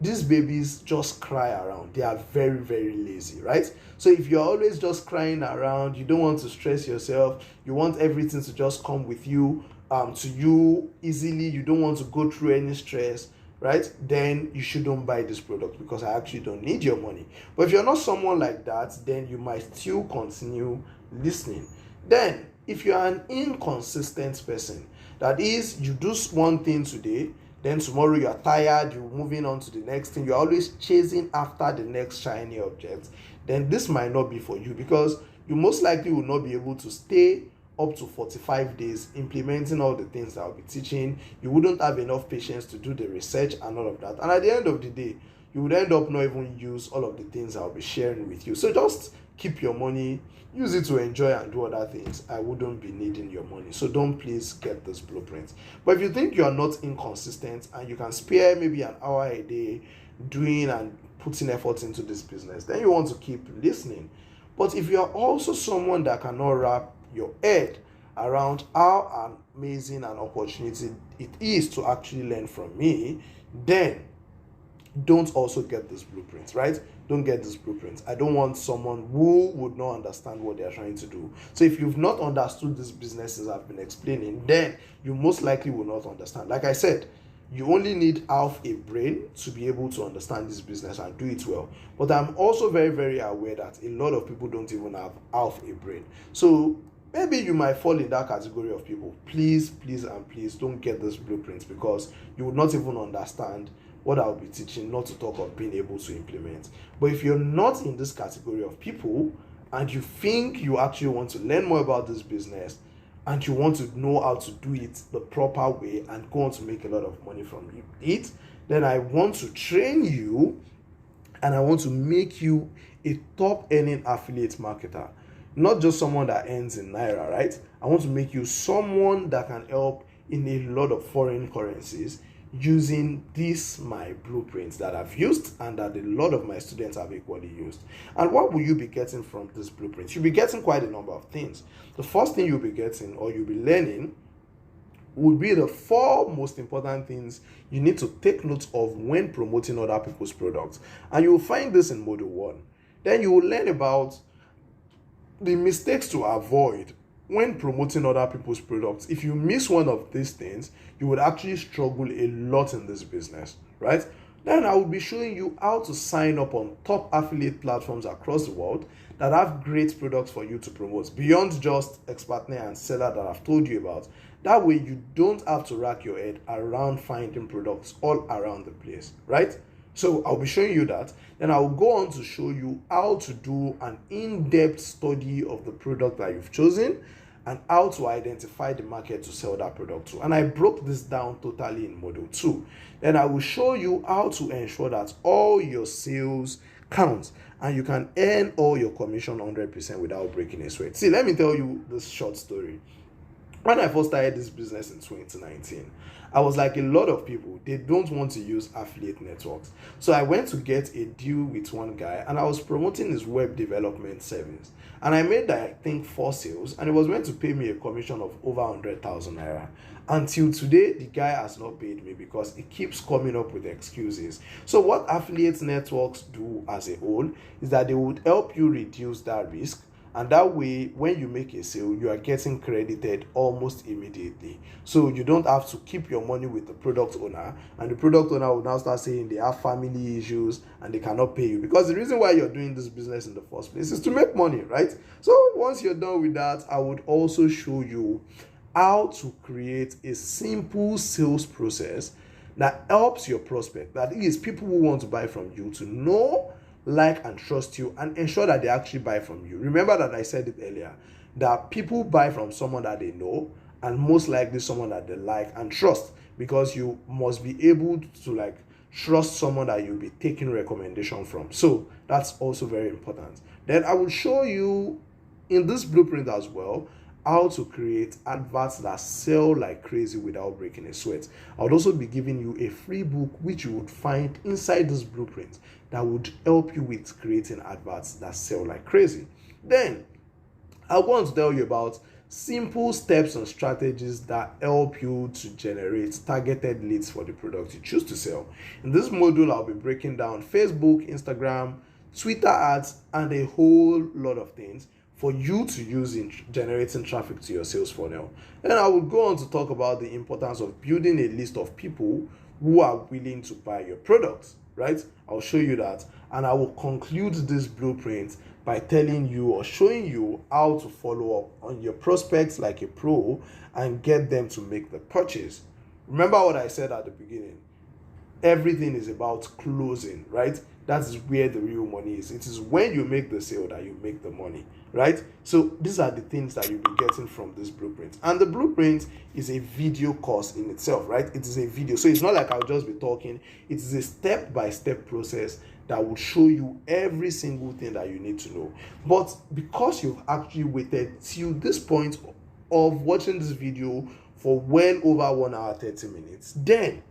A: These babies just cry around. They are very, very lazy, right? So if you're always just crying around, you don't want to stress yourself, you want everything to just come with you, to you easily, you don't want to go through any stress, right? Then you shouldn't buy this product, because I actually don't need your money. But if you're not someone like that, then you might still continue listening. Then if you are an inconsistent person, that is, you do one thing today, then tomorrow you are tired, you're moving on to the next thing, you're always chasing after the next shiny object, then this might not be for you, because you most likely will not be able to stay up to 45 days implementing all the things that I'll be teaching. You wouldn't have enough patience to do the research and all of that, and at the end of the day, you would end up not even use all of the things I'll be sharing with you. So just keep your money, use it to enjoy and do other things. I wouldn't be needing your money. So don't please get this blueprint. But if you think you are not inconsistent and you can spare maybe an hour a day doing and putting effort into this business, then you want to keep listening. But if you are also someone that cannot wrap your head around how amazing an opportunity it is to actually learn from me, then don't also get this blueprint, right? Don't get this blueprint. I don't want someone who would not understand what they are trying to do. So if you've not understood these businesses I've been explaining, then you most likely will not understand. Like I said, you only need half a brain to be able to understand this business and do it well. But I'm also very, very aware that a lot of people don't even have half a brain. So maybe you might fall in that category of people. Please don't get this blueprint, because you will not even understand what I'll be teaching, not to talk of being able to implement. But if you're not in this category of people and you think you actually want to learn more about this business and you want to know how to do it the proper way and go on to make a lot of money from it, then I want to train you and I want to make you a top earning affiliate marketer. Not just someone that earns in Naira, right? I want to make you someone that can help in a lot of foreign currencies using my blueprints that I've used and that a lot of my students have equally used. And what will you be getting from this blueprint? You'll be getting quite a number of things. The first thing you'll be getting, or you'll be learning, would be the 4 most important things you need to take note of when promoting other people's products. And you will find this in Module 1. Then you will learn about the mistakes to avoid when promoting other people's products. If you miss one of these things, you would actually struggle a lot in this business, right? Then I will be showing you how to sign up on top affiliate platforms across the world that have great products for you to promote, beyond just Expertner and Seller that I've told you about. That way you don't have to rack your head around finding products all around the place, right? So I'll be showing you that. Then I'll go on to show you how to do an in-depth study of the product that you've chosen and how to identify the market to sell that product to. And I broke this down totally in Module 2. Then I will show you how to ensure that all your sales counts, and you can earn all your commission 100% without breaking a sweat. See, let me tell you this short story. When I first started this business in 2019, I was like a lot of people, they don't want to use affiliate networks. So I went to get a deal with one guy, and I was promoting his web development service. And I made, I think, 4 sales, and he was meant to pay me a commission of over 100,000 naira. Until today, the guy has not paid me because he keeps coming up with excuses. So what affiliate networks do as a whole is that they would help you reduce that risk. And that way, when you make a sale, you are getting credited almost immediately. So you don't have to keep your money with the product owner, and the product owner will now start saying they have family issues and they cannot pay you. Because the reason why you're doing this business in the first place is to make money, right? So once you're done with that, I would also show you how to create a simple sales process that helps your prospect, that is, people who want to buy from you, to know, like, and trust you, and ensure that they actually buy from you. Remember that I said it earlier, that people buy from someone that they know, and most likely someone that they like and trust, because you must be able to trust someone that you'll be taking recommendation from. So that's also very important. Then I will show you in this blueprint as well how to create adverts that sell like crazy without breaking a sweat. I would also be giving you a free book which you would find inside this blueprint that would help you with creating adverts that sell like crazy. Then I want to tell you about simple steps and strategies that help you to generate targeted leads for the product you choose to sell. In this module, I'll be breaking down Facebook, Instagram, Twitter ads, and a whole lot of things for you to use in generating traffic to your sales funnel. Then I will go on to talk about the importance of building a list of people who are willing to buy your products, right? I'll show you that, and I will conclude this blueprint by telling you or showing you how to follow up on your prospects like a pro and get them to make the purchase. Remember what I said at the beginning. Everything is about closing, right? That is where the real money is. It is when you make the sale that you make the money, right? So these are the things that you'll be getting from this blueprint. And the blueprint is a video course in itself, right? It is a video. So it's not like I'll just be talking. It is a step-by-step process that will show you every single thing that you need to know. But because you've actually waited till this point of watching this video for well over 1 hour 30 minutes, then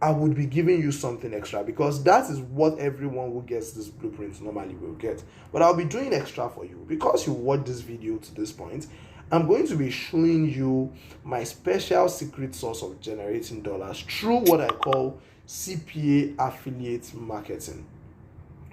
A: I would be giving you something extra, because that is what everyone who gets this blueprint normally will get. But I'll be doing extra for you because you watched this video to this point. I'm going to be showing you my special secret source of generating dollars through what I call CPA affiliate marketing,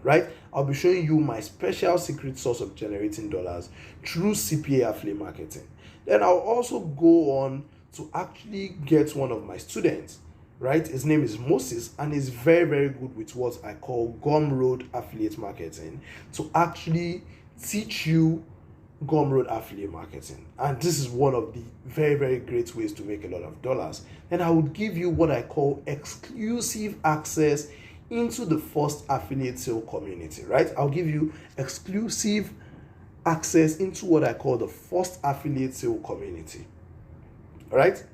A: right? I'll be showing you my special secret source of generating dollars through CPA affiliate marketing. Then I'll also go on to actually get one of my students, right? His name is Moses, and he's very, very good with what I call Gumroad affiliate marketing, to actually teach you Gumroad affiliate marketing. And this is one of the very, very great ways to make a lot of dollars. And I would give you what I call exclusive access into the first affiliate sale community, right? I'll give you exclusive access into what I call the first affiliate sale community, right?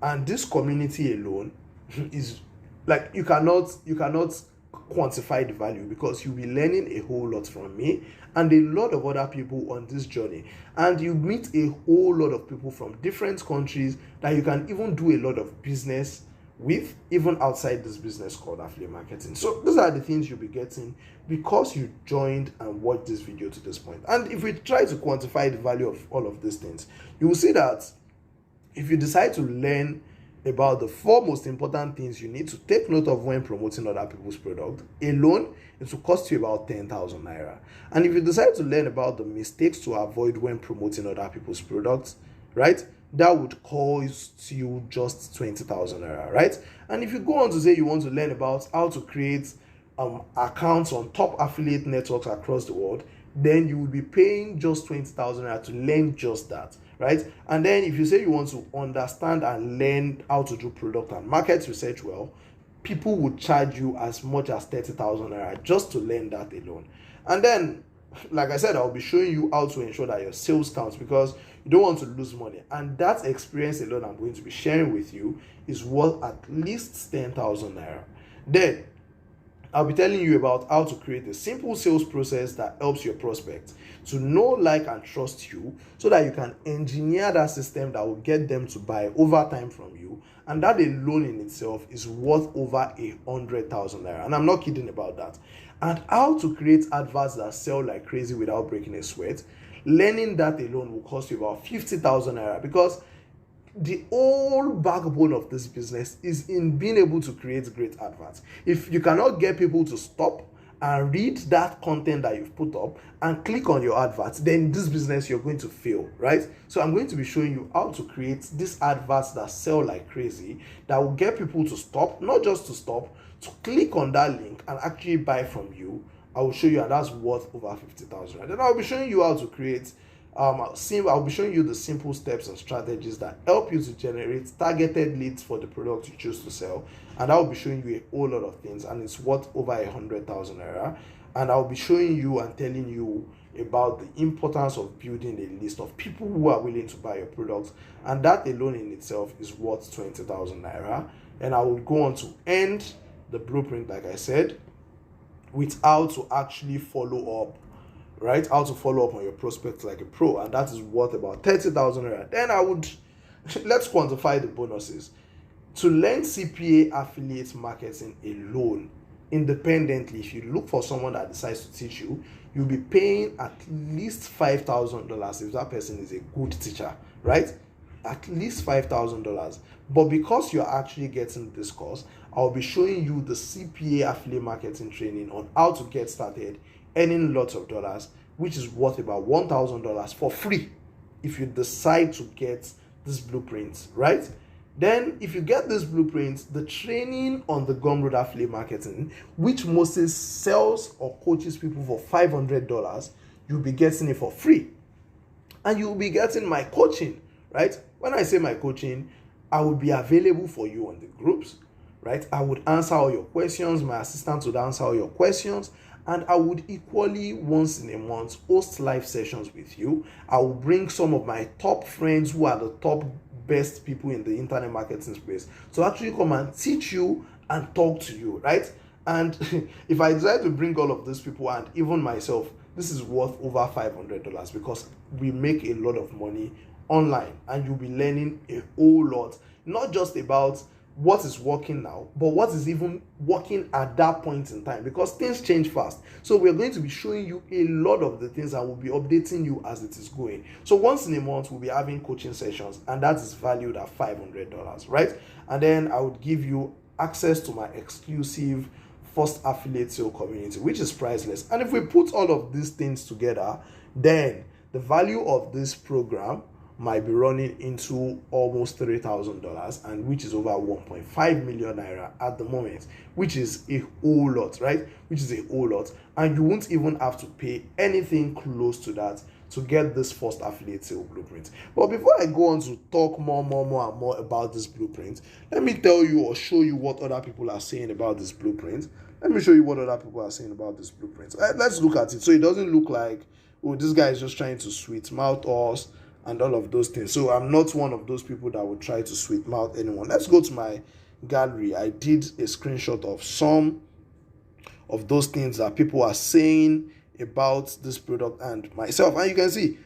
A: And this community alone is like, you cannot quantify the value, because you'll be learning a whole lot from me and a lot of other people on this journey, and you meet a whole lot of people from different countries that you can even do a lot of business with, even outside this business called affiliate marketing. So those are the things you'll be getting because you joined and watched this video to this point. And if we try to quantify the value of all of these things, you will see that if you decide to learn about the 4 most important things you need to take note of when promoting other people's product alone, it will cost you about 10,000 naira. And if you decide to learn about the mistakes to avoid when promoting other people's products, right, that would cost you just 20,000 naira, right? And if you go on to say you want to learn about how to create accounts on top affiliate networks across the world, then you will be paying just 20,000 naira to learn just that, right? And then if you say you want to understand and learn how to do product and market research well, people would charge you as much as 30,000 naira just to learn that alone. And then, like I said, I'll be showing you how to ensure that your sales counts, because you don't want to lose money. And that experience alone I'm going to be sharing with you is worth at least 10,000 naira. Then I'll be telling you about how to create a simple sales process that helps your prospects to know, like, and trust you, so that you can engineer that system that will get them to buy over time from you. And that alone in itself is worth over 100,000 naira. And I'm not kidding about that. And how to create adverts that sell like crazy without breaking a sweat. Learning that alone will cost you about 50,000 naira, because the whole backbone of this business is in being able to create great adverts. If you cannot get people to stop and read that content that you've put up and click on your adverts, then this business you're going to fail, right? So I'm going to be showing you how to create these adverts that sell like crazy, that will get people to stop, not just to stop, to click on that link and actually buy from you. I will show you, and that's worth over 50,000. And then I'll be showing you how to create I'll be showing you the simple steps and strategies that help you to generate targeted leads for the product you choose to sell. And I'll be showing you a whole lot of things, and it's worth over 100,000 naira. And I'll be showing you and telling you about the importance of building a list of people who are willing to buy your products, and that alone in itself is worth 20,000 naira. And I will go on to end the blueprint, like I said, with how to actually follow up, right? How to follow up on your prospects like a pro, and that is worth about 30,000 naira. Then let's quantify the bonuses. To learn CPA affiliate marketing alone, independently, if you look for someone that decides to teach you, you'll be paying at least $5,000 if that person is a good teacher, right? At least $5,000. But because you're actually getting this course, I'll be showing you the CPA affiliate marketing training on how to get started earning lots of dollars, which is worth about $1,000 for free if you decide to get this blueprint, right? Then if you get this blueprint, the training on the Gumroad affiliate marketing, which mostly sells or coaches people for $500, you'll be getting it for free. And you'll be getting my coaching, right? When I say my coaching, I will be available for you on the groups, right? I would answer all your questions. My assistant would answer all your questions. And I would equally, once in a month, host live sessions with you. I will bring some of my top friends who are the top best people in the internet marketing space to actually come and teach you and talk to you, right? And if I decide to bring all of these people and even myself, this is worth over $500, because we make a lot of money online, and you'll be learning a whole lot, not just about what is working now, but what is even working at that point in time, because things change fast. So we're going to be showing you a lot of the things, and we'll be updating you as it is going. So once in a month, we'll be having coaching sessions, and that is valued at $500, right? And then I would give you access to my exclusive first affiliate sale community, which is priceless. And if we put all of these things together, then the value of this program might be running into almost $3,000, and which is over 1.5 million naira at the moment, which is a whole lot, right? Which is a whole lot. And you won't even have to pay anything close to that to get this first affiliate sale blueprint. But before I go on to talk more about this blueprint, let me tell you or show you what other people are saying about this blueprint. Let me show you what other people are saying about this blueprint. Let's look at it, so it doesn't look like, oh, this guy is just trying to sweet mouth us and all of those things. So I'm not one of those people that would try to sweet mouth anyone. Let's go to my gallery. I did a screenshot of some of those things that people are saying about this product and myself. And you can see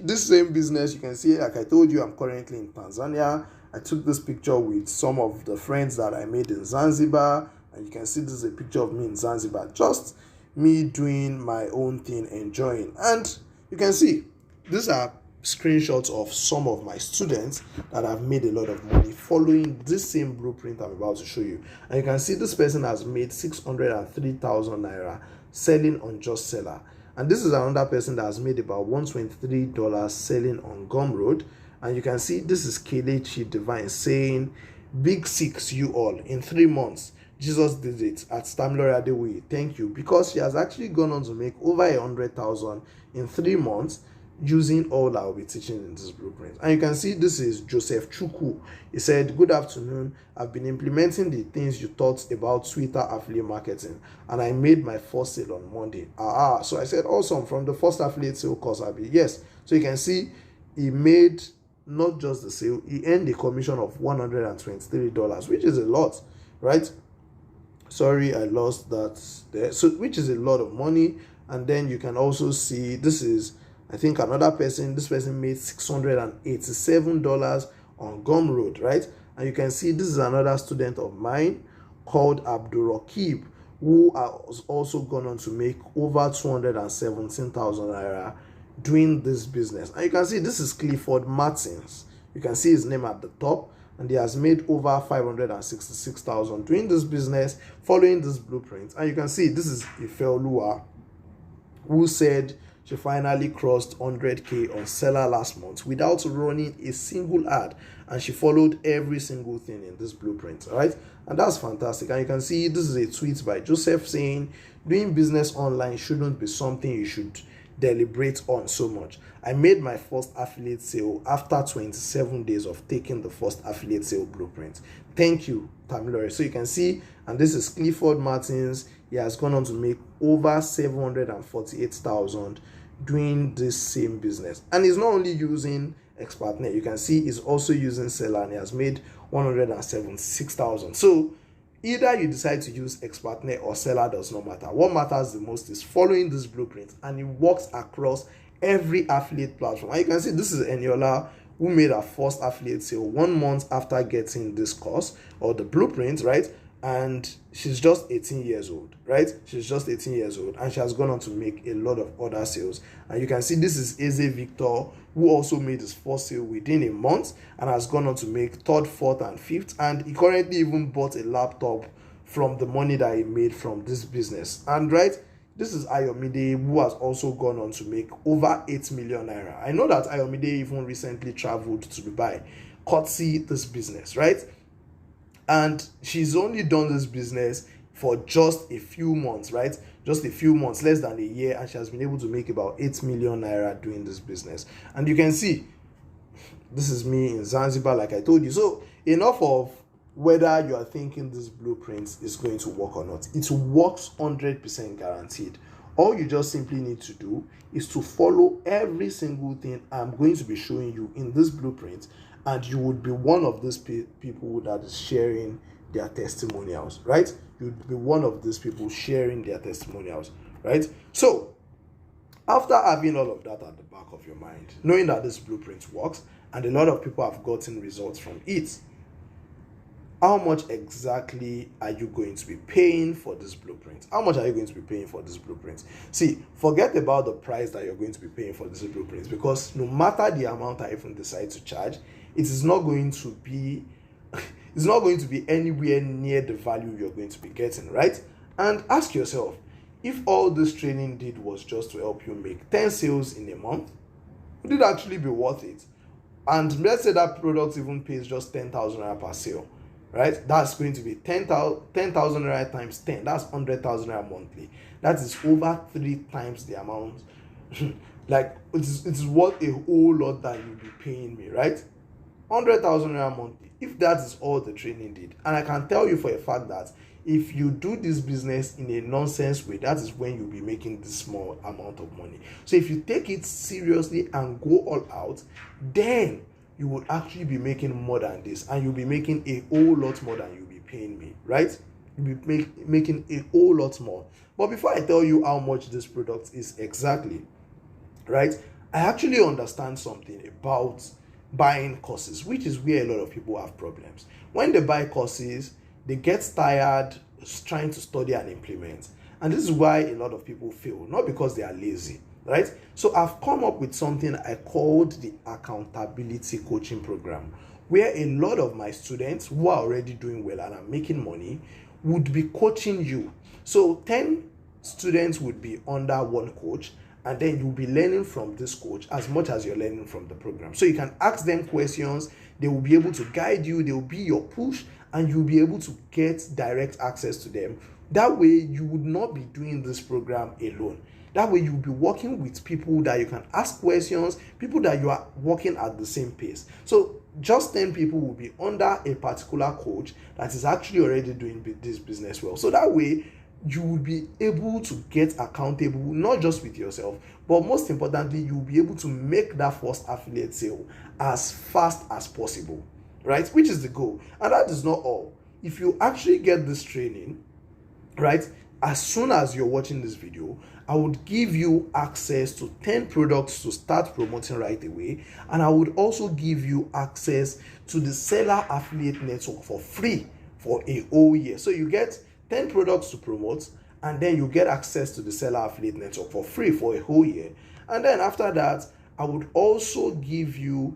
A: this same business. You can see, like I told you, I'm currently in Tanzania. I took this picture with some of the friends that I made in Zanzibar. And you can see this is a picture of me in Zanzibar. Just me doing my own thing, enjoying. And you can see these are screenshots of some of my students that have made a lot of money following this same blueprint I'm about to show you. And you can see this person has made 603,000 naira selling on Just Seller. And this is another person that has made about $123 selling on Gumroad. And you can see this is Kelechi Divine saying, "Big six you all in 3 months. Jesus did it at Stamilore Adewoye. Thank you," because she has actually gone on to make over 100,000 in 3 months using all that I'll be teaching in this blueprint. And you can see this is Joseph Chukwu. He said, "Good afternoon. I've been implementing the things you taught about Twitter affiliate marketing, and I made my first sale on Monday." So I said, awesome, from the first affiliate sale course, Abi. Yes. So you can see he made not just the sale, he earned a commission of $123, which is a lot, right? Sorry, I lost that there. So, which is a lot of money. And then you can also see this is, I think, another person. This person made $687 on Gumroad, right? And you can see this is another student of mine called Abdurraqib, who has also gone on to make over 217,000 naira doing this business. And you can see this is Clifford Martins. You can see his name at the top, and he has made over 566,000 doing this business, following this blueprint. And you can see this is Ifeoluwa, who said she finally crossed 100K on Seller last month without running a single ad, and she followed every single thing in this blueprint, right? And that's fantastic. And you can see this is a tweet by Joseph saying doing business online shouldn't be something you should deliberate on so much. I made my first affiliate sale after 27 days of taking the first affiliate sale blueprint. Thank you, Tamilore. So you can see, and this is Clifford Martins. He has gone on to make over 748,000 doing this same business. And he's not only using ExpertNet, you can see he's also using Seller, and he has made 176,000. So either you decide to use ExpertNet or Seller, does not matter. What matters the most is following this blueprint, and it works across every affiliate platform. And you can see this is Eniola, who made her first affiliate sale 1 month after getting this course or the blueprint, right? And she's just 18 years old, right? She's just 18 years old, and she has gone on to make a lot of other sales. And you can see this is Eze Victor, who also made his first sale within a month and has gone on to make third, fourth, and fifth. And he currently even bought a laptop from the money that he made from this business. And right, this is Ayomide, who has also gone on to make over 8 million naira. I know that Ayomide even recently traveled to Dubai, courtesy this business, right? And she's only done this business for just a few months, right? Just a few months, less than a year, and she has been able to make about 8 million naira doing this business. And you can see, this is me in Zanzibar, like I told you. So enough of whether you are thinking this blueprint is going to work or not. It works 100% guaranteed. All you just simply need to do is to follow every single thing I'm going to be showing you in this blueprint, and you would be one of these people that is sharing their testimonials, right? You'd be one of these people sharing their testimonials, right? So after having all of that at the back of your mind, knowing that this blueprint works and a lot of people have gotten results from it, how much exactly are you going to be paying for this blueprint? How much are you going to be paying for this blueprint? See, forget about the price that you're going to be paying for this blueprint, because no matter the amount I even decide to charge, it is not going to be anywhere near the value you're going to be getting, right? And ask yourself, if all this training did was just to help you make 10 sales in a month, would it actually be worth it? And let's say that product even pays just 10,000 naira per sale, right? That's going to be 10,000 naira times 10. That's 100,000 naira monthly. That is over 3 times the amount. Like, it's worth a whole lot that you'll be paying me, right? 100,000 naira monthly, if that is all the training did. And I can tell you for a fact that if you do this business in a nonsense way, that is when you'll be making this small amount of money. So if you take it seriously and go all out, then you will actually be making more than this, and you'll be making a whole lot more than you'll be paying me, right? You'll be making a whole lot more. But before I tell you how much this product is exactly, right, I actually understand something about buying courses, which is where a lot of people have problems. When they buy courses, they get tired trying to study and implement, and this is why a lot of people fail, not because they are lazy, right? So I've come up with something I called the accountability coaching program, where a lot of my students who are already doing well and are making money would be coaching you. So 10 students would be under one coach, and then you'll be learning from this coach as much as you're learning from the program. So you can ask them questions, they will be able to guide you, they will be your push, and you'll be able to get direct access to them. That way, you would not be doing this program alone. That way, you'll be working with people that you can ask questions, people that you are working at the same pace. So just 10 people will be under a particular coach that is actually already doing this business well. So that way, you will be able to get accountable, not just with yourself, but most importantly, you'll be able to make that first affiliate sale as fast as possible, right? Which is the goal. And that is not all. If you actually get this training, right? As soon as you're watching this video, I would give you access to 10 products to start promoting right away, and I would also give you access to the Seller Affiliate Network for free for a whole year. So you get 10 products to promote, and then you get access to the Seller Affiliate Network for free for a whole year. And then after that, I would also give you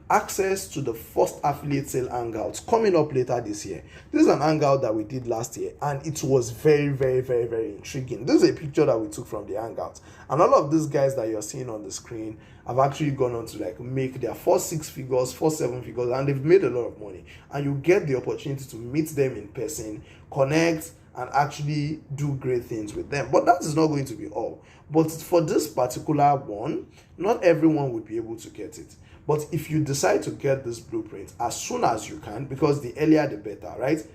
A: access to the first affiliate sale hangouts coming up later this year. This is an hangout that we did last year, and it was very, very, very, very intriguing. This is a picture that we took from the hangout, and all of these guys that you're seeing on the screen have actually gone on to like make their first 6 figures, first 7 figures, and they've made a lot of money. And you get the opportunity to meet them in person, connect, and actually do great things with them. But that is not going to be all. But for this particular one, not everyone would be able to get it. But if you decide to get this blueprint as soon as you can, because the earlier the better, right?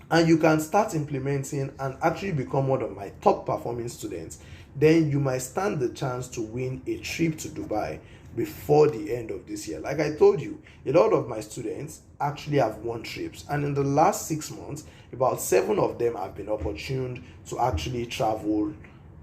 A: And you can start implementing and actually become one of my top performing students, then you might stand the chance to win a trip to Dubai before the end of this year. Like I told you, a lot of my students actually have won trips, and in the last 6 months, about 7 of them have been opportuned to actually travel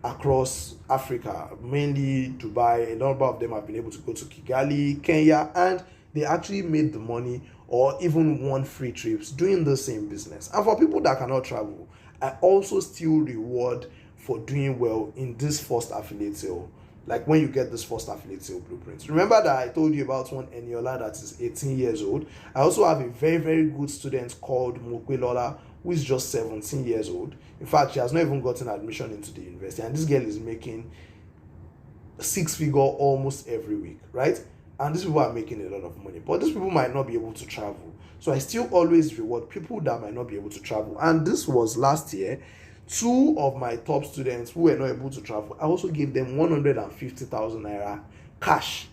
A: across Africa, mainly Dubai. A number of them have been able to go to Kigali, Kenya, and they actually made the money or even won free trips doing the same business. And for people that cannot travel, I also still reward for doing well in this first affiliate sale. Like when you get this first affiliate sale blueprint. Remember that I told you about one Eniola that is 18 years old. I also have a very, very good student called Mokwelola, who is just 17 years old. In fact, she has not even gotten admission into the university, and this girl is making 6-figure almost every week, right? And these people are making a lot of money, but these people might not be able to travel. So I still always reward people that might not be able to travel. And this was last year. 2 of my top students who were not able to travel, I also gave them 150,000 naira cash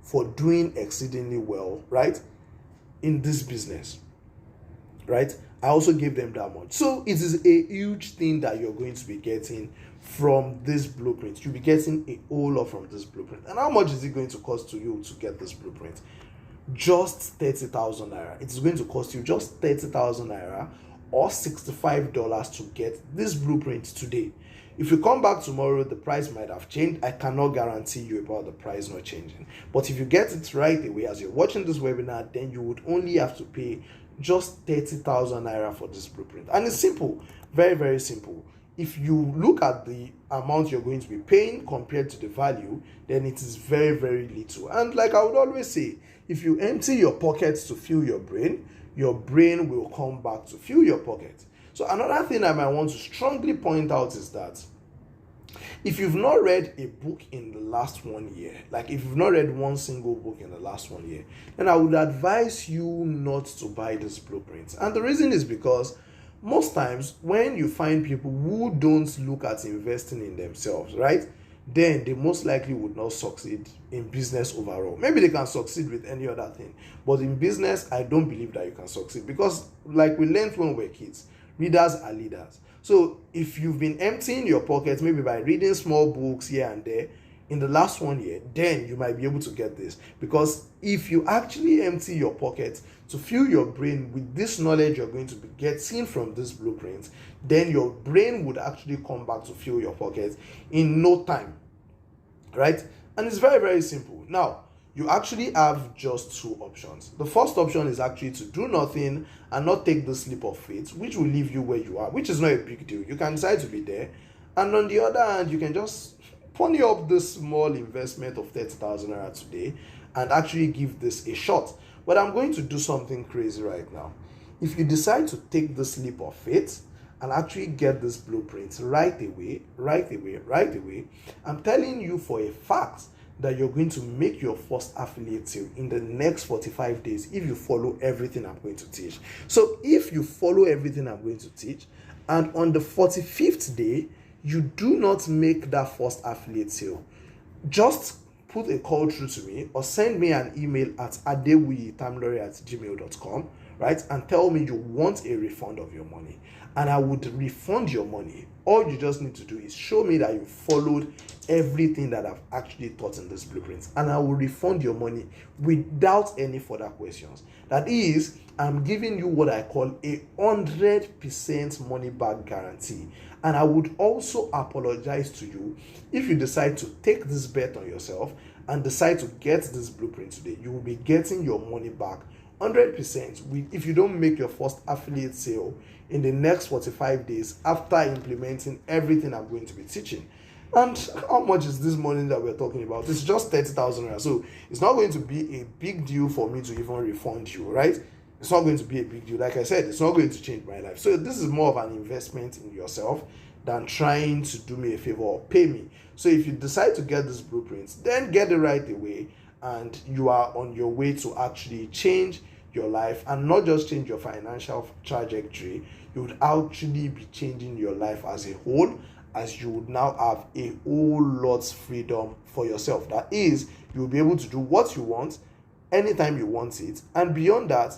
A: for doing exceedingly well, right, in this business, right? I also gave them that much. So it is a huge thing that you're going to be getting from this blueprint. You'll be getting a whole lot from this blueprint. And how much is it going to cost to you to get this blueprint? Just 30,000 naira. It's going to cost you just 30,000 naira or $65 to get this blueprint today. If you come back tomorrow, the price might have changed. I cannot guarantee you about the price not changing. But if you get it right away as you're watching this webinar, then you would only have to pay just 30,000 naira for this blueprint. And it's simple, very, very simple. If you look at the amount you're going to be paying compared to the value, then it is very, very little. And like I would always say, if you empty your pockets to fill your brain will come back to fill your pocket. So another thing I might want to strongly point out is that if you've not read a book in the last 1 year, like if you've not read one single book in the last 1 year, then I would advise you not to buy this blueprint. And the reason is because most times when you find people who don't look at investing in themselves, right, then they most likely would not succeed in business overall. Maybe they can succeed with any other thing, but in business, I don't believe that you can succeed because, like we learned when we were kids, readers are leaders. So if you've been emptying your pockets, maybe by reading small books here and there, in the last 1 year, then you might be able to get this. Because if you actually empty your pockets to fill your brain with this knowledge you're going to be getting from this blueprint, then your brain would actually come back to fill your pockets in no time, right? And it's very, very simple. Now, you actually have just 2 options. The first option is actually to do nothing and not take the leap of faith, which will leave you where you are, which is not a big deal. You can decide to be there. And on the other hand, you can just pony up this small investment of 30,000 naira today and actually give this a shot. But I'm going to do something crazy right now. If you decide to take this leap of faith and actually get this blueprint right away, I'm telling you for a fact that you're going to make your first affiliate sale in the next 45 days if you follow everything I'm going to teach. So if you follow everything I'm going to teach, and on the 45th day, you do not make that first affiliate sale, just put a call through to me or send me an email at adewuyitamilore@gmail.com, right, and tell me you want a refund of your money, and I would refund your money. All you just need to do is show me that you followed everything that I've actually taught in this blueprint, and I will refund your money without any further questions. That is, I'm giving you what I call a 100% money back guarantee. And I would also apologize to you if you decide to take this bet on yourself and decide to get this blueprint today. You will be getting your money back 100% if you don't make your first affiliate sale in the next 45 days after implementing everything I'm going to be teaching. And how much is this money that we're talking about? It's just 30,000 naira. So it's not going to be a big deal for me to even refund you, right? It's not going to be a big deal. Like I said, it's not going to change my life. So this is more of an investment in yourself than trying to do me a favor or pay me. So if you decide to get this blueprint, then get it right away, and you are on your way to actually change your life, and not just change your financial trajectory. You would actually be changing your life as a whole, as you would now have a whole lot of freedom for yourself. That is, you will be able to do what you want anytime you want it, and beyond that,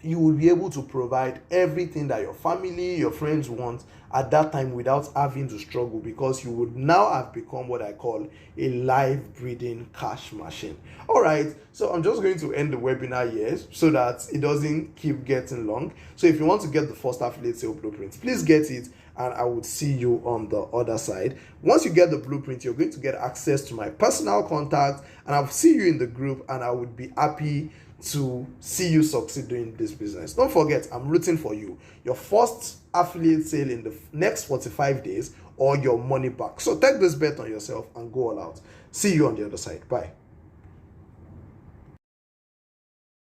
A: you will be able to provide everything that your family, your friends want at that time without having to struggle, because you would now have become what I call a live breathing cash machine. All right, so I'm just going to end the webinar here so that it doesn't keep getting long. So if you want to get the first affiliate sale blueprint, please get it, and I would see you on the other side. Once you get the blueprint, you're going to get access to my personal contact, and I'll see you in the group, and I would be happy to see you succeed doing this business. Don't forget, I'm rooting for you. Your first affiliate sale in the next 45 days, or your money back. So take this bet on yourself and go all out. See you on the other side. Bye.